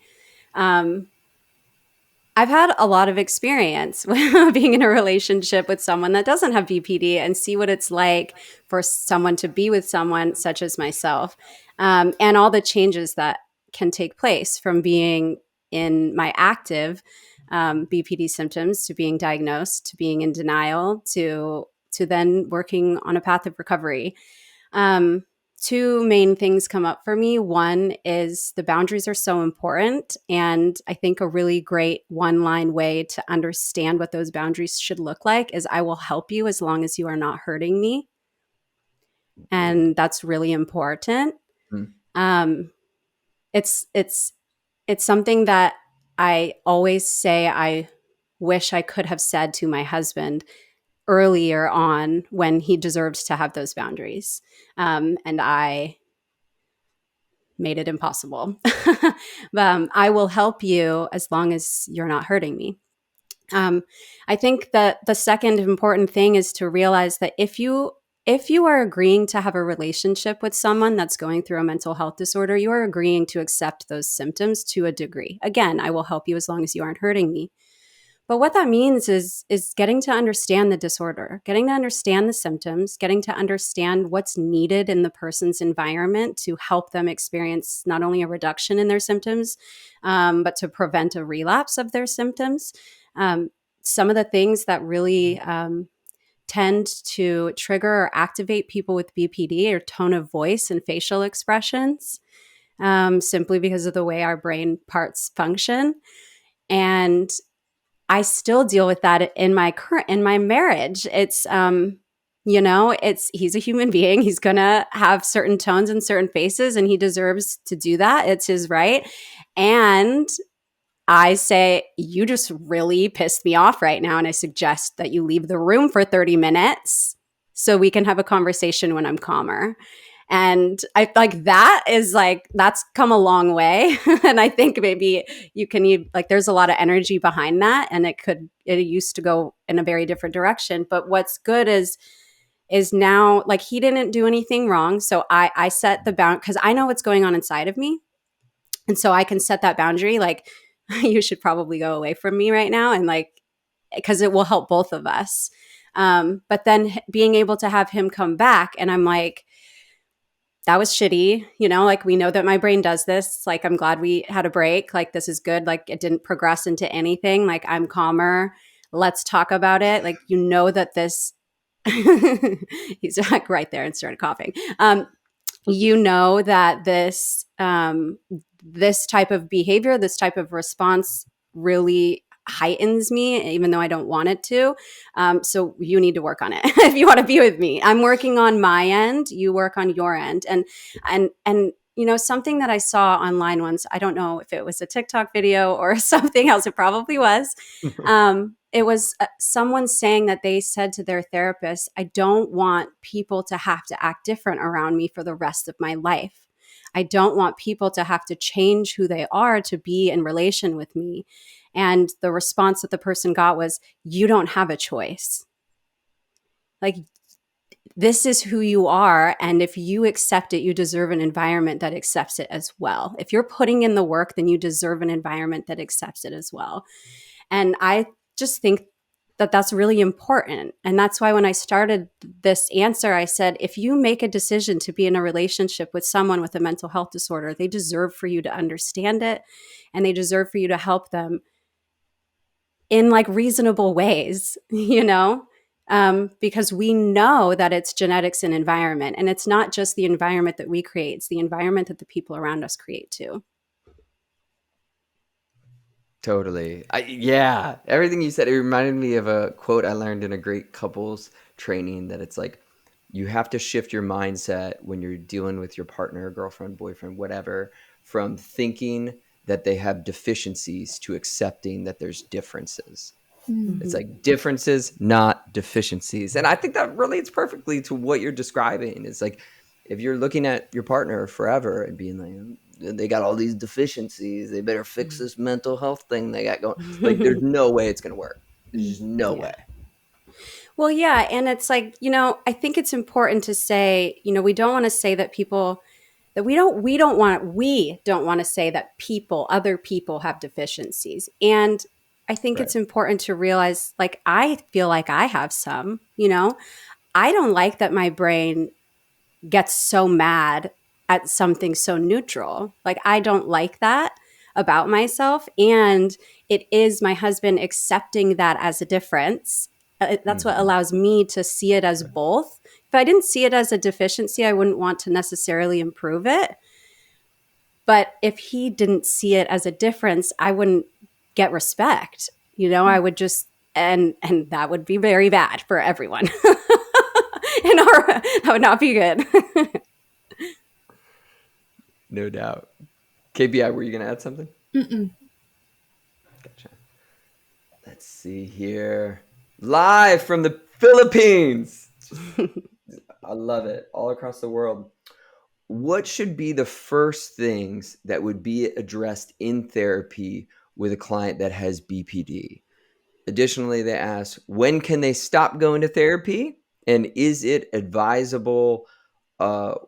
I've had a lot of experience being in a relationship with someone that doesn't have BPD and see what it's like for someone to be with someone such as myself, and all the changes that can take place from being in my active BPD symptoms to being diagnosed, to being in denial, to then working on a path of recovery. Two main things come up for me. One is the boundaries are so important. And I think a really great one-line way to understand what those boundaries should look like is I will help you as long as you are not hurting me. And that's really important. It's something that I always say I wish I could have said to my husband earlier on when he deserves to have those boundaries. And I made it impossible. But I will help you as long as you're not hurting me. I think that the second important thing is to realize that if you are agreeing to have a relationship with someone that's going through a mental health disorder, you are agreeing to accept those symptoms to a degree. Again, I will help you as long as you aren't hurting me. But what that means is getting to understand the disorder, getting to understand the symptoms, getting to understand what's needed in the person's environment to help them experience not only a reduction in their symptoms, but to prevent a relapse of their symptoms. Some of the things that really tend to trigger or activate people with BPD are tone of voice and facial expressions, simply because of the way our brain parts function. And I still deal with that in my marriage. It's, he's a human being. He's going to have certain tones and certain faces, and he deserves to do that. It's his right. And I say, you just really pissed me off right now. And I suggest that you leave the room for 30 minutes so we can have a conversation when I'm calmer. And I like that's come a long way. And I think maybe there's a lot of energy behind that. And it used to go in a very different direction. But what's good is now, like, he didn't do anything wrong. So I set the bound because I know what's going on inside of me. And so I can set that boundary. Like, you should probably go away from me right now. And because it will help both of us. But then being able to have him come back and I'm like, that was shitty. We know that my brain does this. Like, I'm glad we had a break. Like, this is good. Like, it didn't progress into anything. Like, I'm calmer. Let's talk about it. Like, that this, he's like right there and started coughing. That this type of behavior, this type of response really heightens me, even though I don't want it to. So you need to work on it if you want to be with me. I'm working on my end. You work on your end. And something that I saw online once, I don't know if it was a TikTok video or something else, it probably was. It was someone saying that they said to their therapist, I don't want people to have to act different around me for the rest of my life. I don't want people to have to change who they are to be in relation with me. And the response that the person got was, you don't have a choice. Like, this is who you are. And if you accept it, you deserve an environment that accepts it as well. If you're putting in the work, then you deserve an environment that accepts it as well. And I just think that that's really important. And that's why when I started this answer, I said, if you make a decision to be in a relationship with someone with a mental health disorder, they deserve for you to understand it, and they deserve for you to help them in like reasonable ways, because we know that it's genetics and environment. And it's not just the environment that we create, it's the environment that the people around us create too. Totally. Yeah, everything you said, it reminded me of a quote I learned in a great couples training, that it's like, you have to shift your mindset when you're dealing with your partner, girlfriend, boyfriend, whatever, from thinking that they have deficiencies to accepting that there's differences. It's like differences, not deficiencies. And I think that relates perfectly to what you're describing. It's like, if you're looking at your partner forever and being like, they got all these deficiencies, they better fix this mental health thing they got going. Like, there's no way it's going to work. There's just no way. Well, yeah. And it's like, I think it's important to say, we don't want to say that people that we don't want to say that other people have deficiencies. And I think it's important to realize, like, I feel like I have some, I don't like that my brain gets so mad at something so neutral. Like, I don't like that about myself. And it is my husband accepting that as a difference. That's what allows me to see it as both. If I didn't see it as a deficiency, I wouldn't want to necessarily improve it. But if he didn't see it as a difference, I wouldn't get respect. I would just, and that would be very bad for everyone. That would not be good. No doubt. KBI, were you going to add something? Mm-mm. Gotcha. Let's see here. Live from the Philippines. I love it. All across the world. What should be the first things that would be addressed in therapy with a client that has BPD? Additionally, they ask, when can they stop going to therapy? And is it advisable to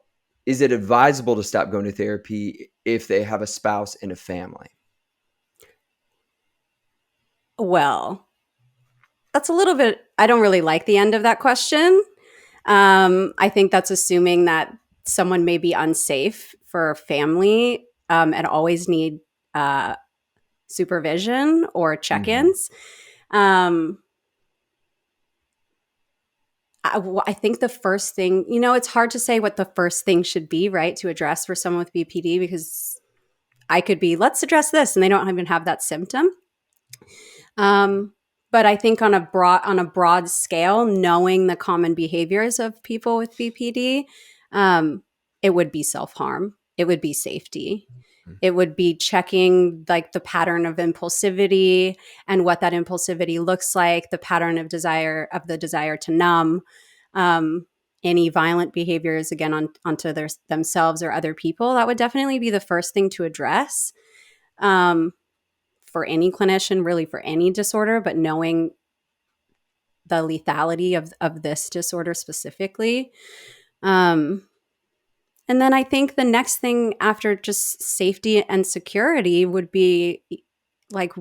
stop going to therapy if they have a spouse and a family? Well, that's a little bit, I don't really like the end of that question. I think that's assuming that someone may be unsafe for family and always need supervision or check-ins. I think the first thing, it's hard to say what the first thing should be, right, to address for someone with BPD, because I could be, let's address this, and they don't even have that symptom. But I think on a broad scale, knowing the common behaviors of people with BPD, it would be self-harm. It would be safety. It would be checking like the pattern of impulsivity and what that impulsivity looks like, the pattern of the desire to numb, any violent behaviors again onto themselves or other people. That would definitely be the first thing to address. For any clinician, really for any disorder, but knowing the lethality of this disorder specifically. And then I think the next thing after just safety and security would be like,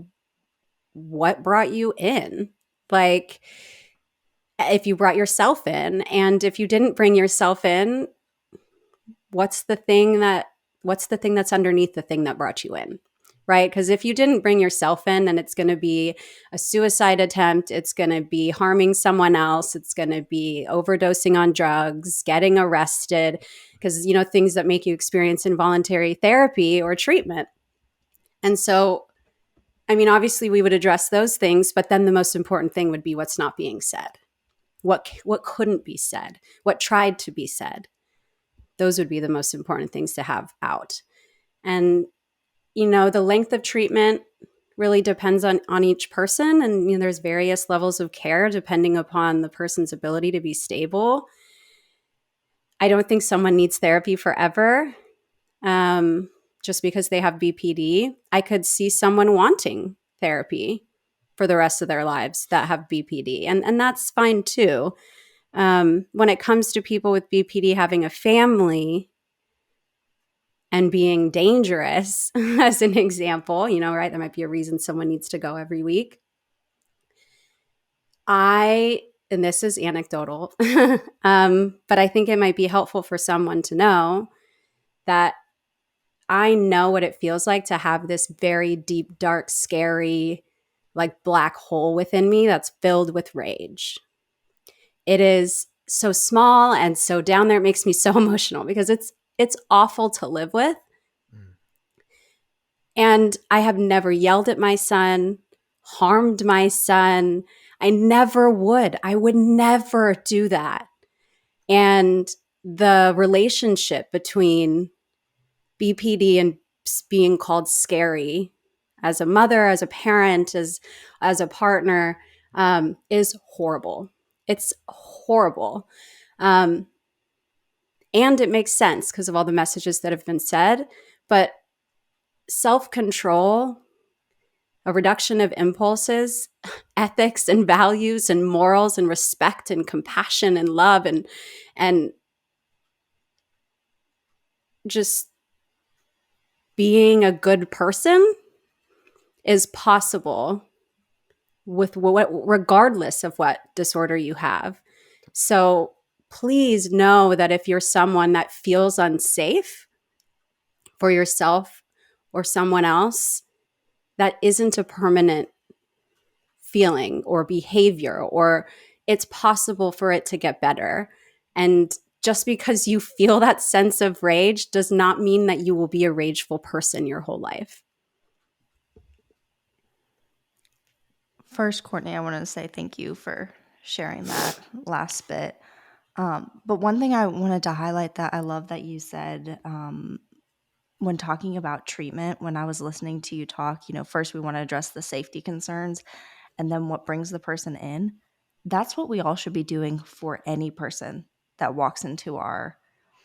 what brought you in? Like, if you brought yourself in, and if you didn't bring yourself in, what's the thing that's underneath the thing that brought you in? Right? Because if you didn't bring yourself in, then it's going to be a suicide attempt. It's going to be harming someone else. It's going to be overdosing on drugs, getting arrested, because, things that make you experience involuntary therapy or treatment. And so, obviously we would address those things, but then the most important thing would be what's not being said. What couldn't be said? What tried to be said? Those would be the most important things to have out. And, the length of treatment really depends on each person. And, there's various levels of care depending upon the person's ability to be stable. I don't think someone needs therapy forever just because they have BPD. I could see someone wanting therapy for the rest of their lives that have BPD. And that's fine too. When it comes to people with BPD having a family and being dangerous, as an example, right? That might be a reason someone needs to go every week. And this is anecdotal, but I think it might be helpful for someone to know that I know what it feels like to have this very deep, dark, scary, like black hole within me that's filled with rage. It is so small and so down there. It makes me so emotional because it's awful to live with. And I have never yelled at my son, harmed my son. I never would. I would never do that. And the relationship between BPD and being called scary as a mother, as a parent, as a partner, is horrible. It's horrible. And it makes sense because of all the messages that have been said. But self-control, a reduction of impulses, ethics and values and morals and respect and compassion and love and just being a good person is possible regardless of what disorder you have. So please know that if you're someone that feels unsafe for yourself or someone else, that isn't a permanent feeling or behavior, or it's possible for it to get better. And just because you feel that sense of rage does not mean that you will be a rageful person your whole life. First, Courtney, I wanted to say thank you for sharing that last bit. But one thing I wanted to highlight that I love that you said when talking about treatment, when I was listening to you talk, first we want to address the safety concerns and then what brings the person in. That's what we all should be doing for any person that walks into our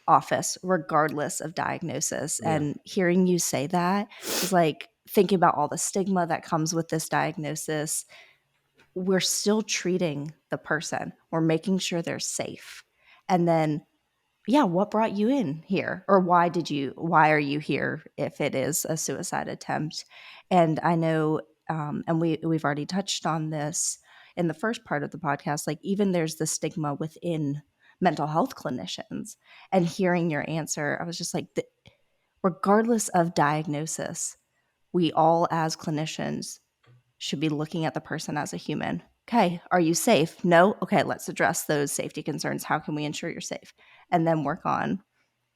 office, regardless of diagnosis. Yeah. And hearing you say that is like thinking about all the stigma that comes with this diagnosis. We're still treating the person. We're making sure they're safe. And then, what brought you in here? Or why are you here if it is a suicide attempt? And I know, and we've already touched on this in the first part of the podcast, like even there's the stigma within mental health clinicians. And hearing your answer, I was just like, regardless of diagnosis, we all as clinicians should be looking at the person as a human. Okay, are you safe? No? Okay, let's address those safety concerns. How can we ensure you're safe? And then work on,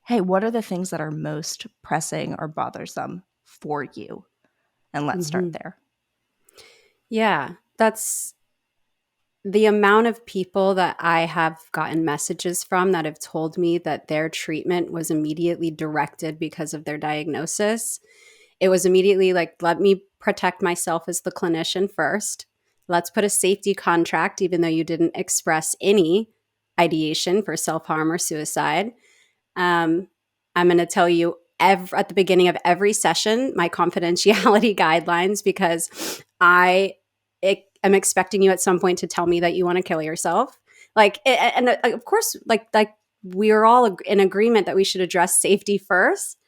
hey, what are the things that are most pressing or bothersome for you? And let's start there. Yeah, that's the amount of people that I have gotten messages from that have told me that their treatment was immediately directed because of their diagnosis. It was immediately like, let me protect myself as the clinician first. Let's put a safety contract, even though you didn't express any ideation for self-harm or suicide. I'm going to tell you at the beginning of every session, my confidentiality guidelines, because I'm expecting you at some point to tell me that you want to kill yourself. And of course, like we're all in agreement that we should address safety first,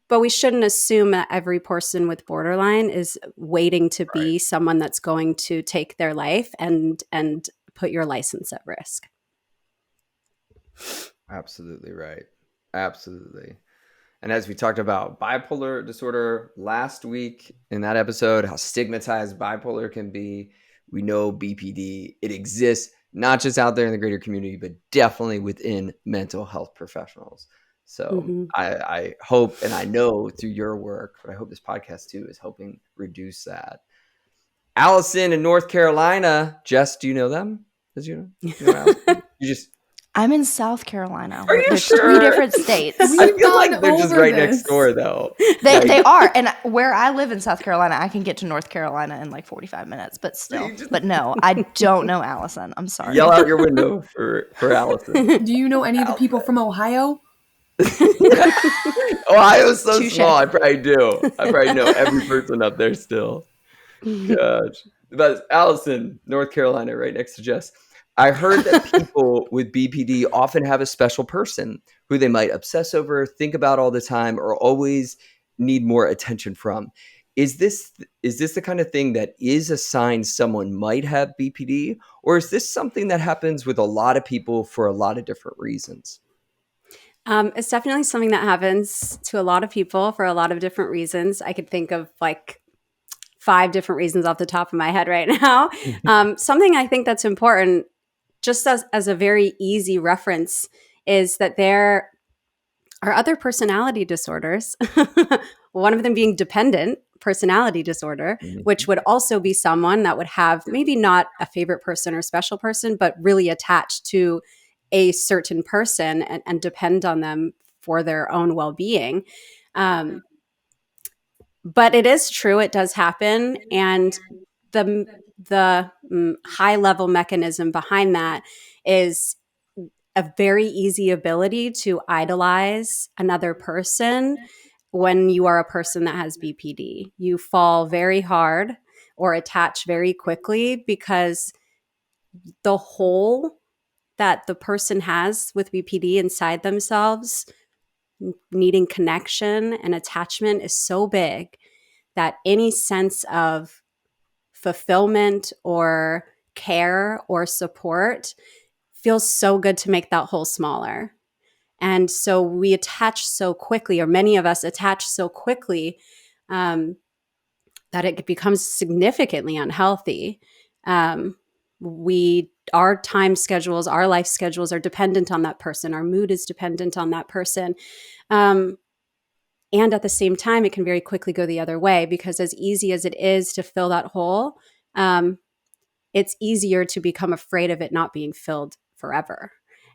but we shouldn't assume that every person with borderline is waiting to be someone that's going to take their life and put your license at risk. Absolutely right. Absolutely. And as we talked about bipolar disorder last week in that episode, how stigmatized bipolar can be, we know BPD, it exists not just out there in the greater community, but definitely within mental health professionals. So I hope, and I know through your work, but I hope this podcast too is helping reduce that. Allison in North Carolina, Jess, do you know them? You know Allison? I'm in South Carolina. Are you There's sure? 3 different states. We've I feel like gone they're just over right this. next door, though. They are. And where I live in South Carolina, I can get to North Carolina in like 45 minutes, but still. But no, I don't know Allison. I'm sorry. Yell out your window for Allison. Do you know any of the people from Ohio? Ohio's so Touche. small. I probably do. I probably know every person up there still. Gosh. But Allison, North Carolina, right next to Jess. I heard that people with BPD often have a special person who they might obsess over, think about all the time, or always need more attention from. Is this the kind of thing that is a sign someone might have BPD, or is this something that happens with a lot of people for a lot of different reasons? It's definitely something that happens to a lot of people for a lot of different reasons. I could think of like 5 different reasons off the top of my head right now. Something I think that's important, just as a very easy reference, is that there are other personality disorders, one of them being dependent personality disorder, which would also be someone that would have maybe not a favorite person or special person, but really attached to a certain person and depend on them for their own well-being. But it is true, it does happen. And the high level mechanism behind that is a very easy ability to idolize another person when you are a person that has BPD. You fall very hard or attach very quickly because the hole that the person has with BPD inside themselves, needing connection and attachment, is so big that any sense of fulfillment or care or support feels so good to make that hole smaller. And so we attach so quickly, or many of us attach so quickly, that it becomes significantly unhealthy. Our time schedules, our life schedules are dependent on that person. Our mood is dependent on that person. And at the same time, it can very quickly go the other way, because as easy as it is to fill that hole, it's easier to become afraid of it not being filled forever.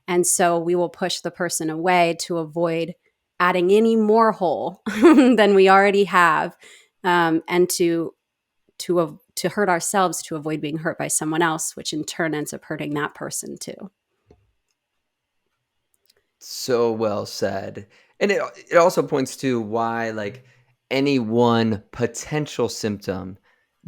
And so we will push the person away to avoid adding any more hole than we already have, and to hurt ourselves to avoid being hurt by someone else, which in turn ends up hurting that person too. So well said. And it also points to why like any one potential symptom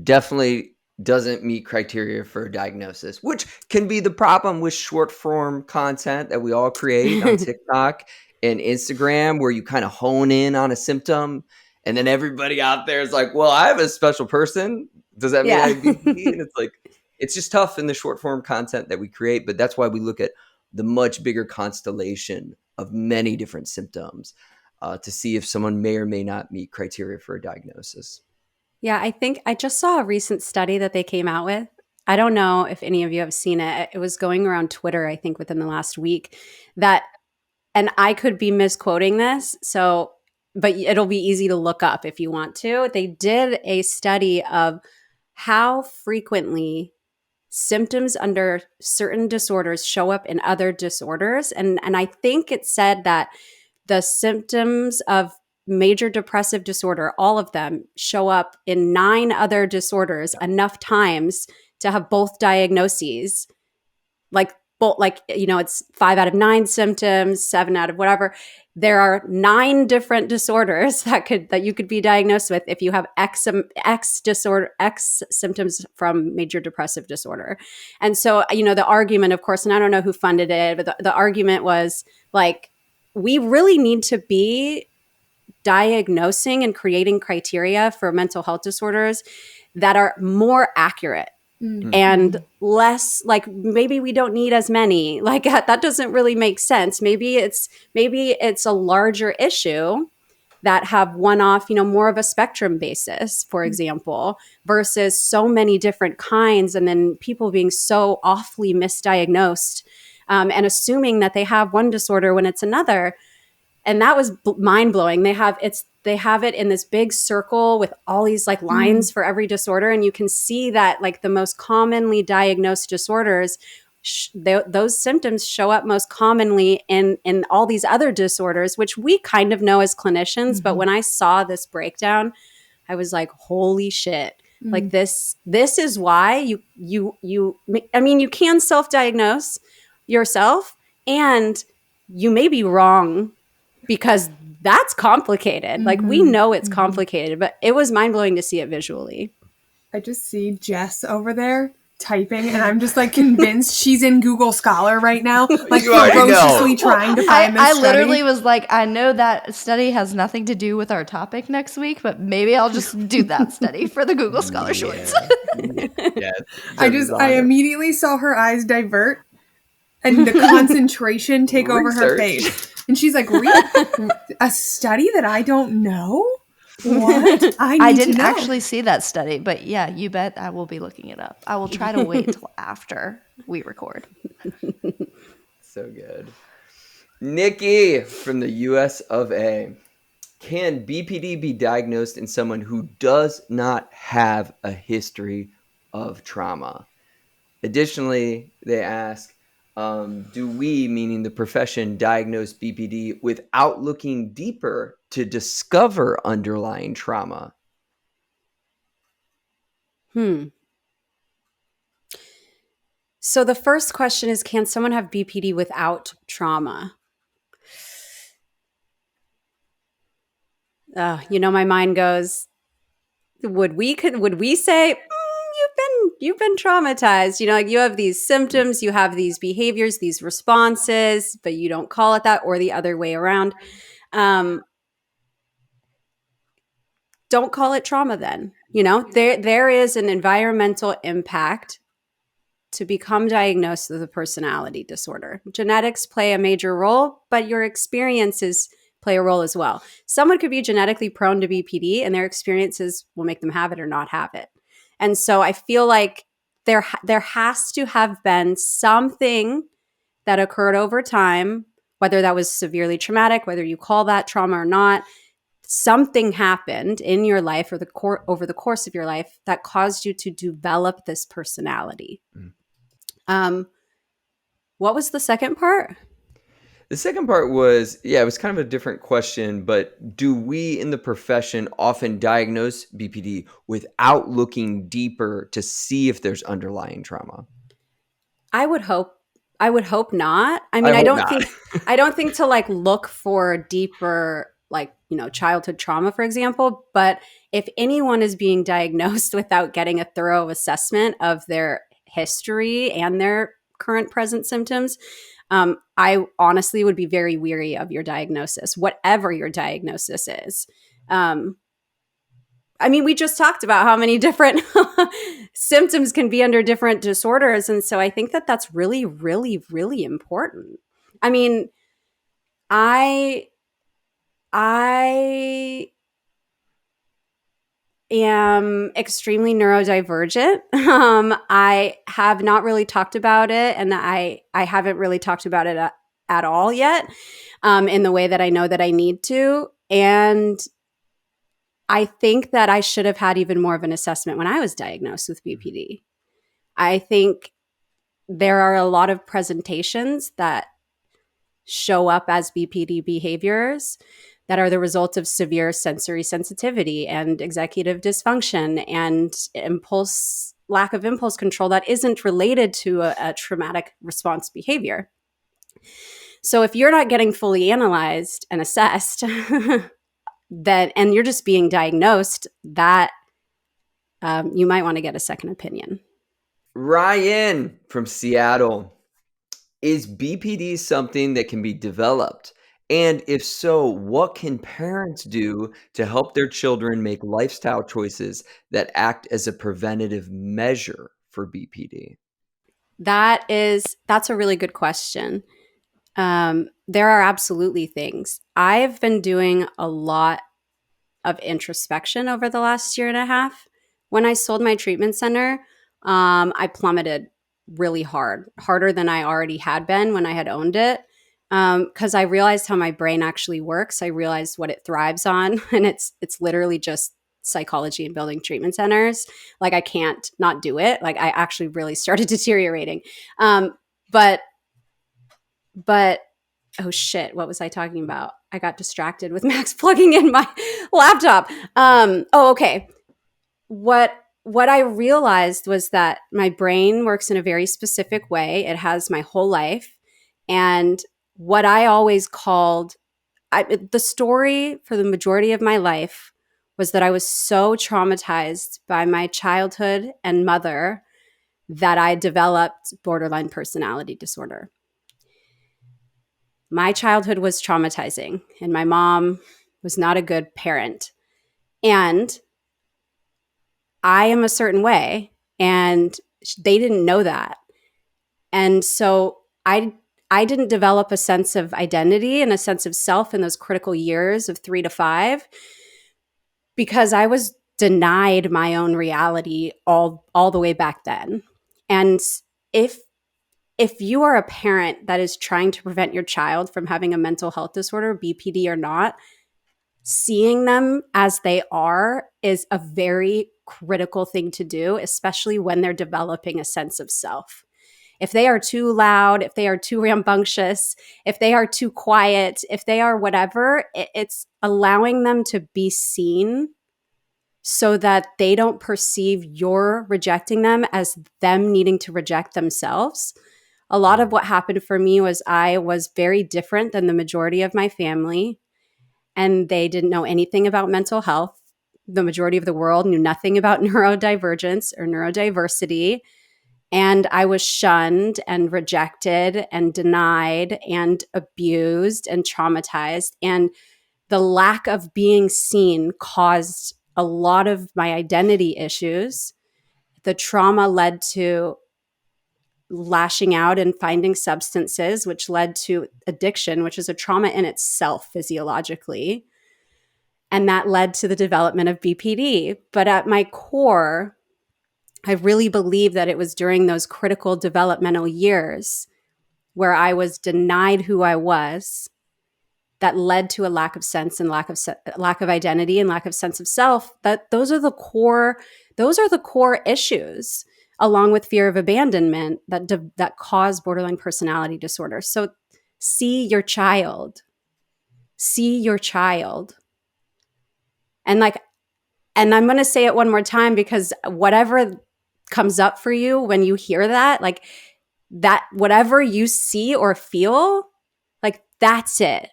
definitely doesn't meet criteria for diagnosis, which can be the problem with short form content that we all create on TikTok and Instagram, where you kind of hone in on a symptom and then everybody out there is like, well, I have a special person. Does that mean I have BPD? And it's like, it's just tough in the short form content that we create. But that's why we look at the much bigger constellation of many different symptoms to see if someone may or may not meet criteria for a diagnosis. Yeah, I think I just saw a recent study that they came out with. I don't know if any of you have seen it. It was going around Twitter, I think, within the last week, that, and I could be misquoting this, but it'll be easy to look up if you want to. They did a study of how frequently symptoms under certain disorders show up in other disorders. And I think it said that the symptoms of major depressive disorder, all of them, show up in 9 other disorders enough times to have both diagnoses. It's 5 out of 9 symptoms, 7 out of whatever. There are 9 different disorders that you could be diagnosed with if you have X symptoms from major depressive disorder. And so, the argument, of course, and I don't know who funded it, but the argument was like, we really need to be diagnosing and creating criteria for mental health disorders that are more accurate. And less, like, maybe we don't need as many. Like, that doesn't really make sense. Maybe it's a larger issue that have one-off, more of a spectrum basis, for example, versus so many different kinds, and then people being so awfully misdiagnosed, and assuming that they have one disorder when it's another. And that was mind-blowing. They have it in this big circle with all these like lines for every disorder. And you can see that like the most commonly diagnosed disorders those symptoms show up most commonly in all these other disorders, which we kind of know as clinicians. But when I saw this breakdown, I was like, holy shit. Like this is why I mean, you can self-diagnose yourself, and you may be wrong, because that's complicated. Like, we know it's complicated, but it was mind-blowing to see it visually. I just see Jess over there typing, and I'm just like convinced she's in Google Scholar right now, like ferociously trying to find this I study. literally was like, I know that study has nothing to do with our topic next week, but maybe I'll just do that study for the Google Scholar Shorts. I immediately saw her eyes divert and the concentration take over her face. And she's like, a study that I don't know? What? I didn't actually see that study, but yeah, you bet I will be looking it up. I will try to wait until after we record. So good. Nikki from the US of A. Can BPD be diagnosed in someone who does not have a history of trauma? Additionally, they ask, do we, meaning the profession, diagnose BPD without looking deeper to discover underlying trauma? So the first question is, can someone have BPD without trauma? My mind goes, would we say, you've been traumatized? Like, you have these symptoms, you have these behaviors, these responses, but you don't call it that, or the other way around. Don't call it trauma then. There is an environmental impact to become diagnosed with a personality disorder. Genetics play a major role, but your experiences play a role as well. Someone could be genetically prone to BPD, and their experiences will make them have it or not have it. And so I feel like there has to have been something that occurred over time, whether that was severely traumatic, whether you call that trauma or not. Something happened in your life, or over the course of your life, that caused you to develop this personality. What was the second part? The second part was, it was kind of a different question, but do we in the profession often diagnose BPD without looking deeper to see if there's underlying trauma? I would hope not. I mean, I don't think to like look for deeper, like, childhood trauma, for example. But if anyone is being diagnosed without getting a thorough assessment of their history and their current present symptoms, I honestly would be very weary of your diagnosis, whatever your diagnosis is. I mean, we just talked about how many different symptoms can be under different disorders. And so I think that that's really, really, really important. I mean, I am extremely neurodivergent. I have not really talked about it, and I haven't really talked about it at all yet, in the way that I know that I need to. And I think that I should have had even more of an assessment when I was diagnosed with BPD. I think there are a lot of presentations that show up as BPD behaviors that are the result of severe sensory sensitivity and executive dysfunction and lack of impulse control that isn't related to a traumatic response behavior. So if you're not getting fully analyzed and assessed, and you're just being diagnosed, that you might want to get a second opinion. Ryan from Seattle. Is BPD something that can be developed? And if so, what can parents do to help their children make lifestyle choices that act as a preventative measure for BPD? That's a really good question. There are absolutely things. I've been doing a lot of introspection over the last year and a half. When I sold my treatment center, I plummeted really harder than I already had been when I had owned it. Because I realized how my brain actually works. I realized what it thrives on, and it's literally just psychology and building treatment centers. Like, I can't not do it. Like, I actually really started deteriorating. But oh shit, what was I talking about? I got distracted with Max plugging in my laptop. Okay. What I realized was that my brain works in a very specific way. It has my whole life. And what I always called the story for the majority of my life was that I was so traumatized by my childhood and mother that I developed borderline personality disorder. My childhood was traumatizing, and my mom was not a good parent. And I am a certain way, and they didn't know that. And so I didn't develop a sense of identity and a sense of self in those critical years of 3 to 5 because I was denied my own reality all the way back then. And if you are a parent that is trying to prevent your child from having a mental health disorder, BPD or not, seeing them as they are is a very critical thing to do, especially when they're developing a sense of self. If they are too loud, if they are too rambunctious, if they are too quiet, if they are whatever, it's allowing them to be seen so that they don't perceive you're rejecting them as them needing to reject themselves. A lot of what happened for me was I was very different than the majority of my family, and they didn't know anything about mental health. The majority of the world knew nothing about neurodivergence or neurodiversity. And I was shunned and rejected and denied and abused and traumatized. And the lack of being seen caused a lot of my identity issues. The trauma led to lashing out and finding substances, which led to addiction, which is a trauma in itself physiologically. And that led to the development of BPD. But at my core, I really believe that it was during those critical developmental years where I was denied who I was that led to a lack of sense and lack of identity and lack of sense of self. That those are the core issues, along with fear of abandonment that cause borderline personality disorder. So see your child. And I'm going to say it one more time, because whatever comes up for you when you hear that, like that, whatever you see or feel, like that's it.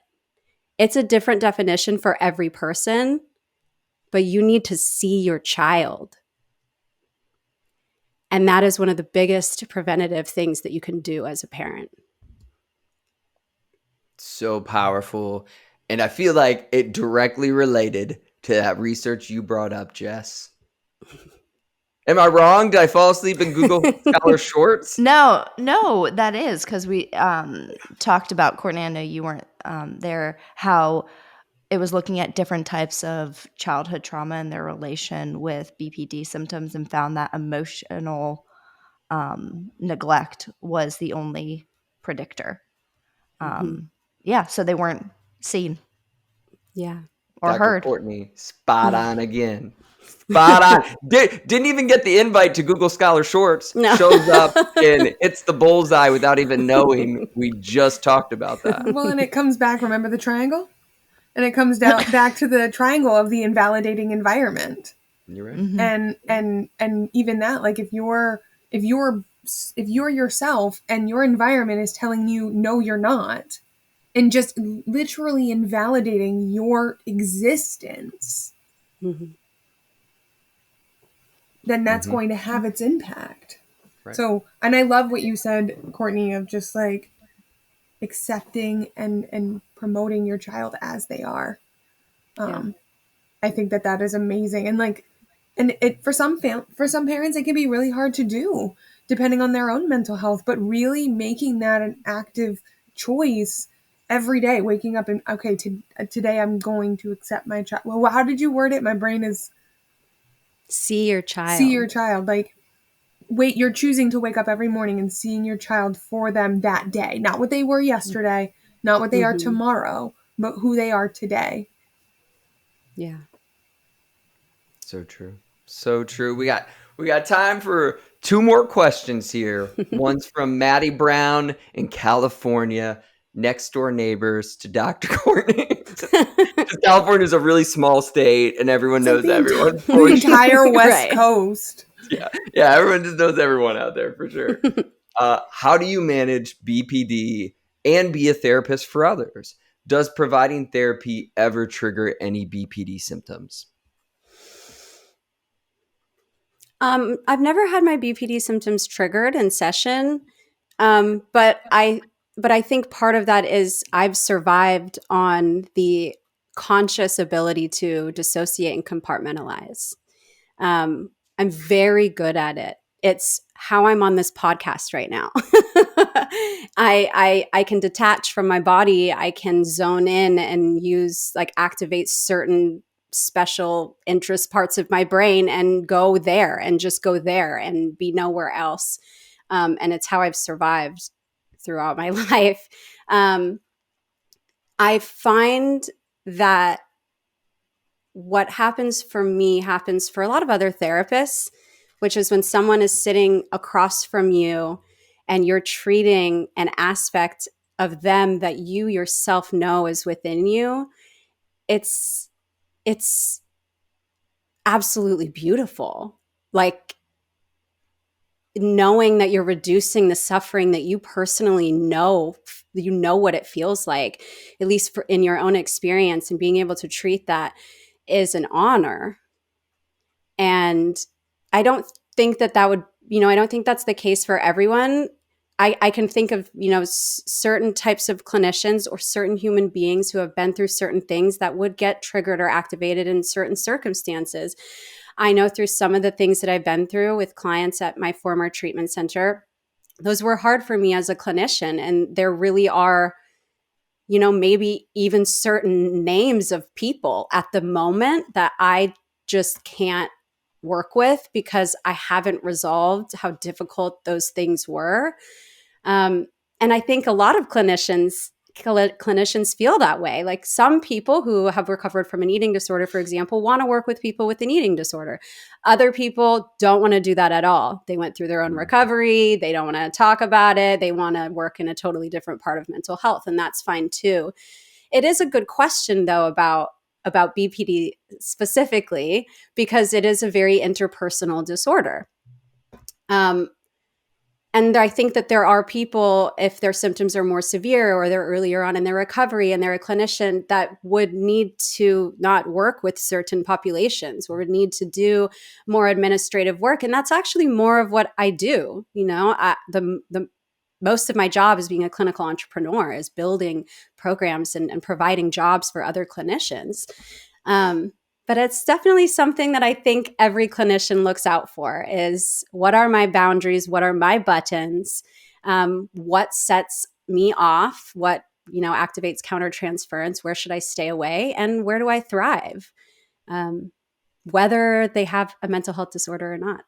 It's a different definition for every person, but you need to see your child. And that is one of the biggest preventative things that you can do as a parent. So powerful. And I feel like it directly related to that research you brought up, Jess. Am I wrong? Did I fall asleep in Google Scholar Shorts? No, that is because we talked about, Courtney, I know you weren't there, how it was looking at different types of childhood trauma and their relation with BPD symptoms, and found that emotional neglect was the only predictor. Yeah, so they weren't seen. Yeah. Or Dr. heard. Courtney, spot on again. Spot on. Didn't even get the invite to Google Scholar Shorts. No. Shows up and hits the bullseye without even knowing we just talked about that. Well, and it comes back, remember the triangle? And it comes down back to the triangle of the invalidating environment. You're right. Mm-hmm. And even that, like if you're yourself and your environment is telling you no you're not, and just literally invalidating your existence, then that's going to have its impact. Right. So, and I love what you said, Courtney, of just like accepting and promoting your child as they are. I think that is amazing. And like, and it for some parents, it can be really hard to do depending on their own mental health, but really making that an active choice every day, waking up and, okay, today I'm going to accept my child. Well, how did you word it? My brain is see your child. See your child. Like, you're choosing to wake up every morning and seeing your child for them that day. Not what they were yesterday, not what they are tomorrow, but who they are today. Yeah. So true. So true. We got We got time for 2 more questions here. One's from Maddie Brown in California, next door neighbors to Dr. Courtney. California is a really small state, and everyone knows everyone. The entire West Right. Coast. Yeah, everyone just knows everyone out there for sure. How do you manage BPD and be a therapist for others? Does providing therapy ever trigger any BPD symptoms? I've never had my BPD symptoms triggered in session, but I think part of that is I've survived on the conscious ability to dissociate and compartmentalize. I'm very good at it. It's how I'm on this podcast right now. I can detach from my body. I can zone in and activate certain special interest parts of my brain and go there and just go there and be nowhere else. And it's how I've survived throughout my life. I find that what happens for me happens for a lot of other therapists, which is when someone is sitting across from you and you're treating an aspect of them that you yourself know is within you. It's absolutely beautiful. Like knowing that you're reducing the suffering that you personally know, you know what it feels like, at least in your own experience, and being able to treat that is an honor. And I don't think that would, I don't think that's the case for everyone. I can think of, certain types of clinicians or certain human beings who have been through certain things that would get triggered or activated in certain circumstances. I know through some of the things that I've been through with clients at my former treatment center, those were hard for me as a clinician. And there really are, maybe even certain names of people at the moment that I just can't work with because I haven't resolved how difficult those things were. And I think a lot of clinicians feel that way. Like some people who have recovered from an eating disorder, for example, want to work with people with an eating disorder. Other people don't want to do that at all. They went through their own recovery. They don't want to talk about it. They want to work in a totally different part of mental health, and that's fine too. It is a good question, though, about BPD specifically, because it is a very interpersonal disorder. And I think that there are people, if their symptoms are more severe or they're earlier on in their recovery and they're a clinician, that would need to not work with certain populations or would need to do more administrative work. And that's actually more of what I do. The most of my job as being a clinical entrepreneur is building programs and providing jobs for other clinicians. But it's definitely something that I think every clinician looks out for is what are my boundaries? What are my buttons? What sets me off? What, activates countertransference? Where should I stay away? And where do I thrive? Whether they have a mental health disorder or not.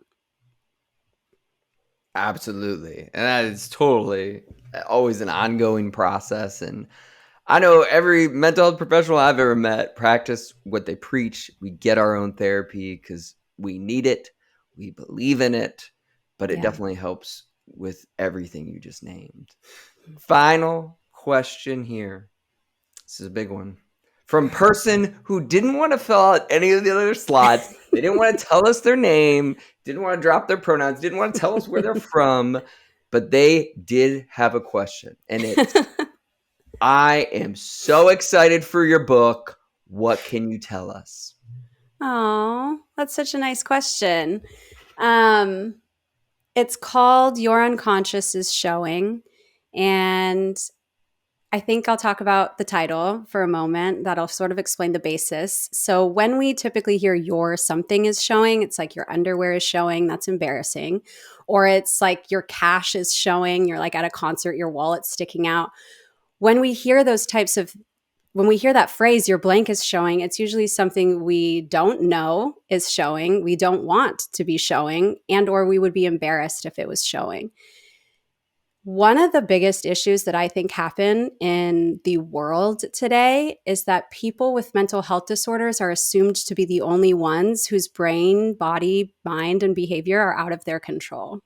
Absolutely. And that is totally always an ongoing process. And I know every mental health professional I've ever met practice what they preach. We get our own therapy because we need it. We believe in it. But it definitely helps with everything you just named. Final question here. This is a big one. From person who didn't want to fill out any of the other slots. They didn't want to tell us their name. Didn't want to drop their pronouns. Didn't want to tell us where they're from. But they did have a question. And it's... I am so excited for your book. What can you tell us? Oh, that's such a nice question. It's called Your Unconscious is Showing. And I think I'll talk about the title for a moment. That'll sort of explain the basis. So when we typically hear your something is showing, it's like your underwear is showing. That's embarrassing. Or it's like your cash is showing. You're like at a concert, your wallet's sticking out. When we hear that phrase, your blank is showing, it's usually something we don't know is showing, we don't want to be showing, and or we would be embarrassed if it was showing. One of the biggest issues that I think happen in the world today is that people with mental health disorders are assumed to be the only ones whose brain, body, mind, and behavior are out of their control.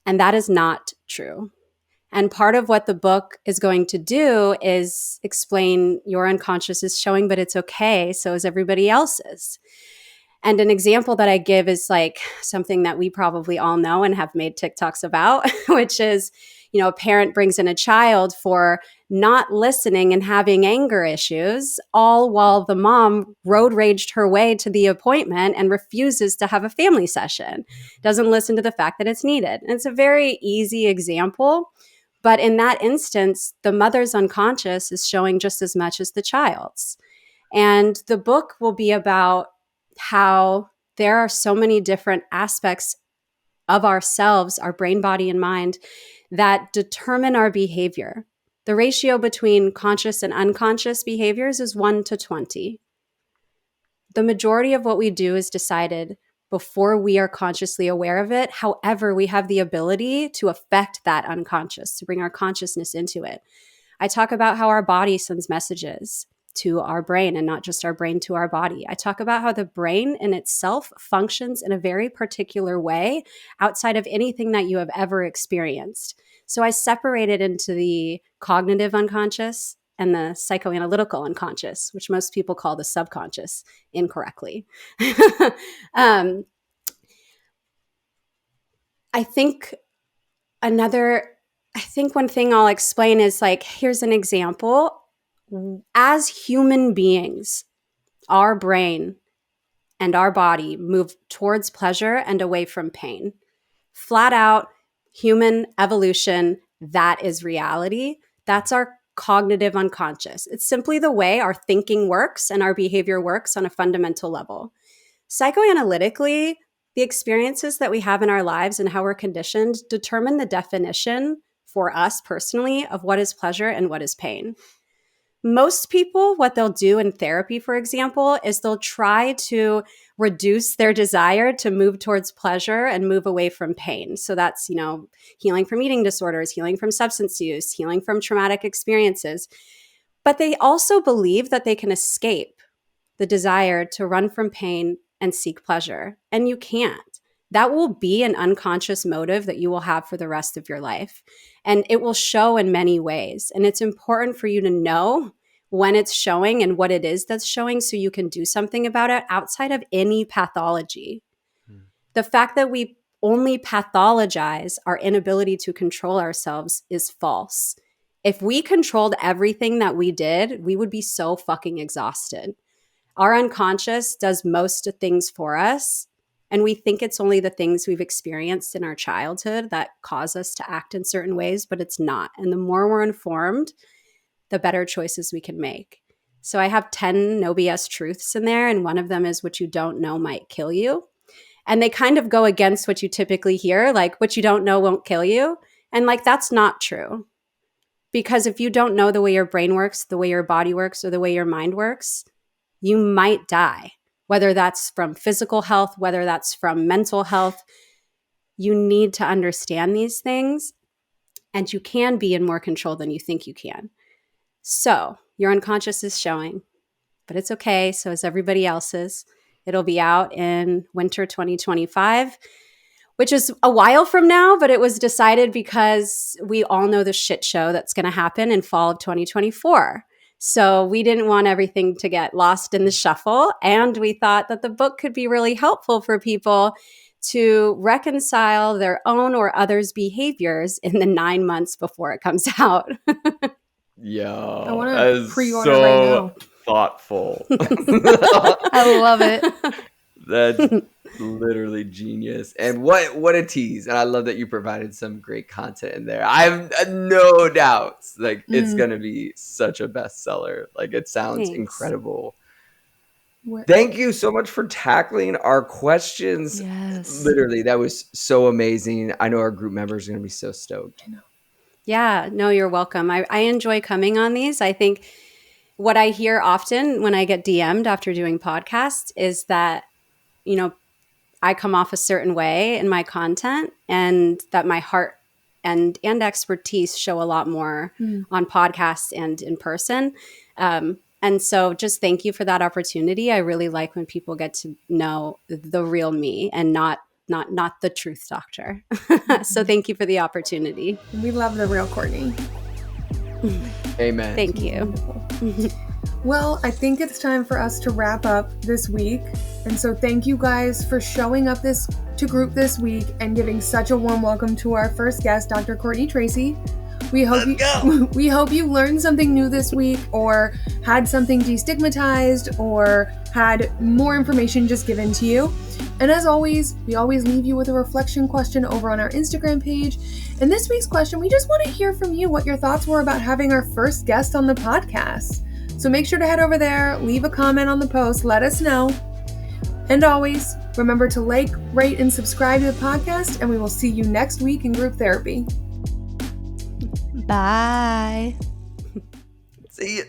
And that is not true. And part of what the book is going to do is explain your unconscious is showing, but it's okay. So is everybody else's. And an example that I give is like something that we probably all know and have made TikToks about, which is, a parent brings in a child for not listening and having anger issues, all while the mom road raged her way to the appointment and refuses to have a family session, doesn't listen to the fact that it's needed. And it's a very easy example. But in that instance, the mother's unconscious is showing just as much as the child's. And the book will be about how there are so many different aspects of ourselves, our brain, body, and mind, that determine our behavior. The ratio between conscious and unconscious behaviors is 1 to 20. The majority of what we do is decided before we are consciously aware of it. However, we have the ability to affect that unconscious, to bring our consciousness into it. I talk about how our body sends messages to our brain and not just our brain to our body. I talk about how the brain in itself functions in a very particular way outside of anything that you have ever experienced. So I separate it into the cognitive unconscious and the psychoanalytical unconscious, which most people call the subconscious incorrectly. I think one thing I'll explain is like, here's an example. As human beings, our brain and our body move towards pleasure and away from pain. Flat out, human evolution, that is reality. That's our cognitive unconscious. It's simply the way our thinking works and our behavior works on a fundamental level. Psychoanalytically, the experiences that we have in our lives and how we're conditioned determine the definition for us personally of what is pleasure and what is pain. Most people, what they'll do in therapy, for example, is they'll try to reduce their desire to move towards pleasure and move away from pain. So that's, healing from eating disorders, healing from substance use, healing from traumatic experiences. But they also believe that they can escape the desire to run from pain and seek pleasure. And you can't. That will be an unconscious motive that you will have for the rest of your life. And it will show in many ways. And it's important for you to know when it's showing and what it is that's showing so you can do something about it outside of any pathology. The fact that we only pathologize our inability to control ourselves is false. If we controlled everything that we did, we would be so fucking exhausted. Our unconscious does most of things for us. And we think it's only the things we've experienced in our childhood that cause us to act in certain ways, but it's not. And the more we're informed, the better choices we can make. So I have 10 no BS truths in there, and one of them is what you don't know might kill you. And they kind of go against what you typically hear, like what you don't know won't kill you. And like, that's not true. Because if you don't know the way your brain works, the way your body works, or the way your mind works, you might die. Whether that's from physical health, whether that's from mental health, you need to understand these things, and you can be in more control than you think you can. So your unconscious is showing, but it's okay. So is everybody else's. It'll be out in winter 2025, which is a while from now, but it was decided because we all know the shit show that's going to happen in fall of 2024. So we didn't want everything to get lost in the shuffle. And we thought that the book could be really helpful for people to reconcile their own or others' behaviors in the 9 months before it comes out. Yo, I wanna that is pre-order so right now. thoughtful. I love it. That's literally genius. And what a tease. And I love that you provided some great content in there. I have no doubts. Like, it's going to be such a bestseller. Like, it sounds Thanks. incredible. Where- Thank you so much for tackling our questions. Yes. Literally, that was so amazing. I know our group members are going to be so stoked. Yeah, no, you're welcome. I enjoy coming on these. I think what I hear often when I get DM'd after doing podcasts is that, I come off a certain way in my content and that my heart and expertise show a lot more on podcasts and in person. And so just thank you for that opportunity. I really like when people get to know the real me and not the truth doctor. So thank you for the opportunity. We love the real Courtney. Amen. Thank you. Well, I think it's time for us to wrap up this week. And so thank you guys for showing up to group this week and giving such a warm welcome to our first guest, Dr. Courtney Tracy. We hope you learned something new this week, or had something destigmatized, or had more information just given to you. And as always, we always leave you with a reflection question over on our Instagram page. And this week's question, we just want to hear from you what your thoughts were about having our first guest on the podcast. So make sure to head over there, leave a comment on the post, let us know. And always, remember to like, rate, and subscribe to the podcast, and we will see you next week in group therapy. Bye. See you.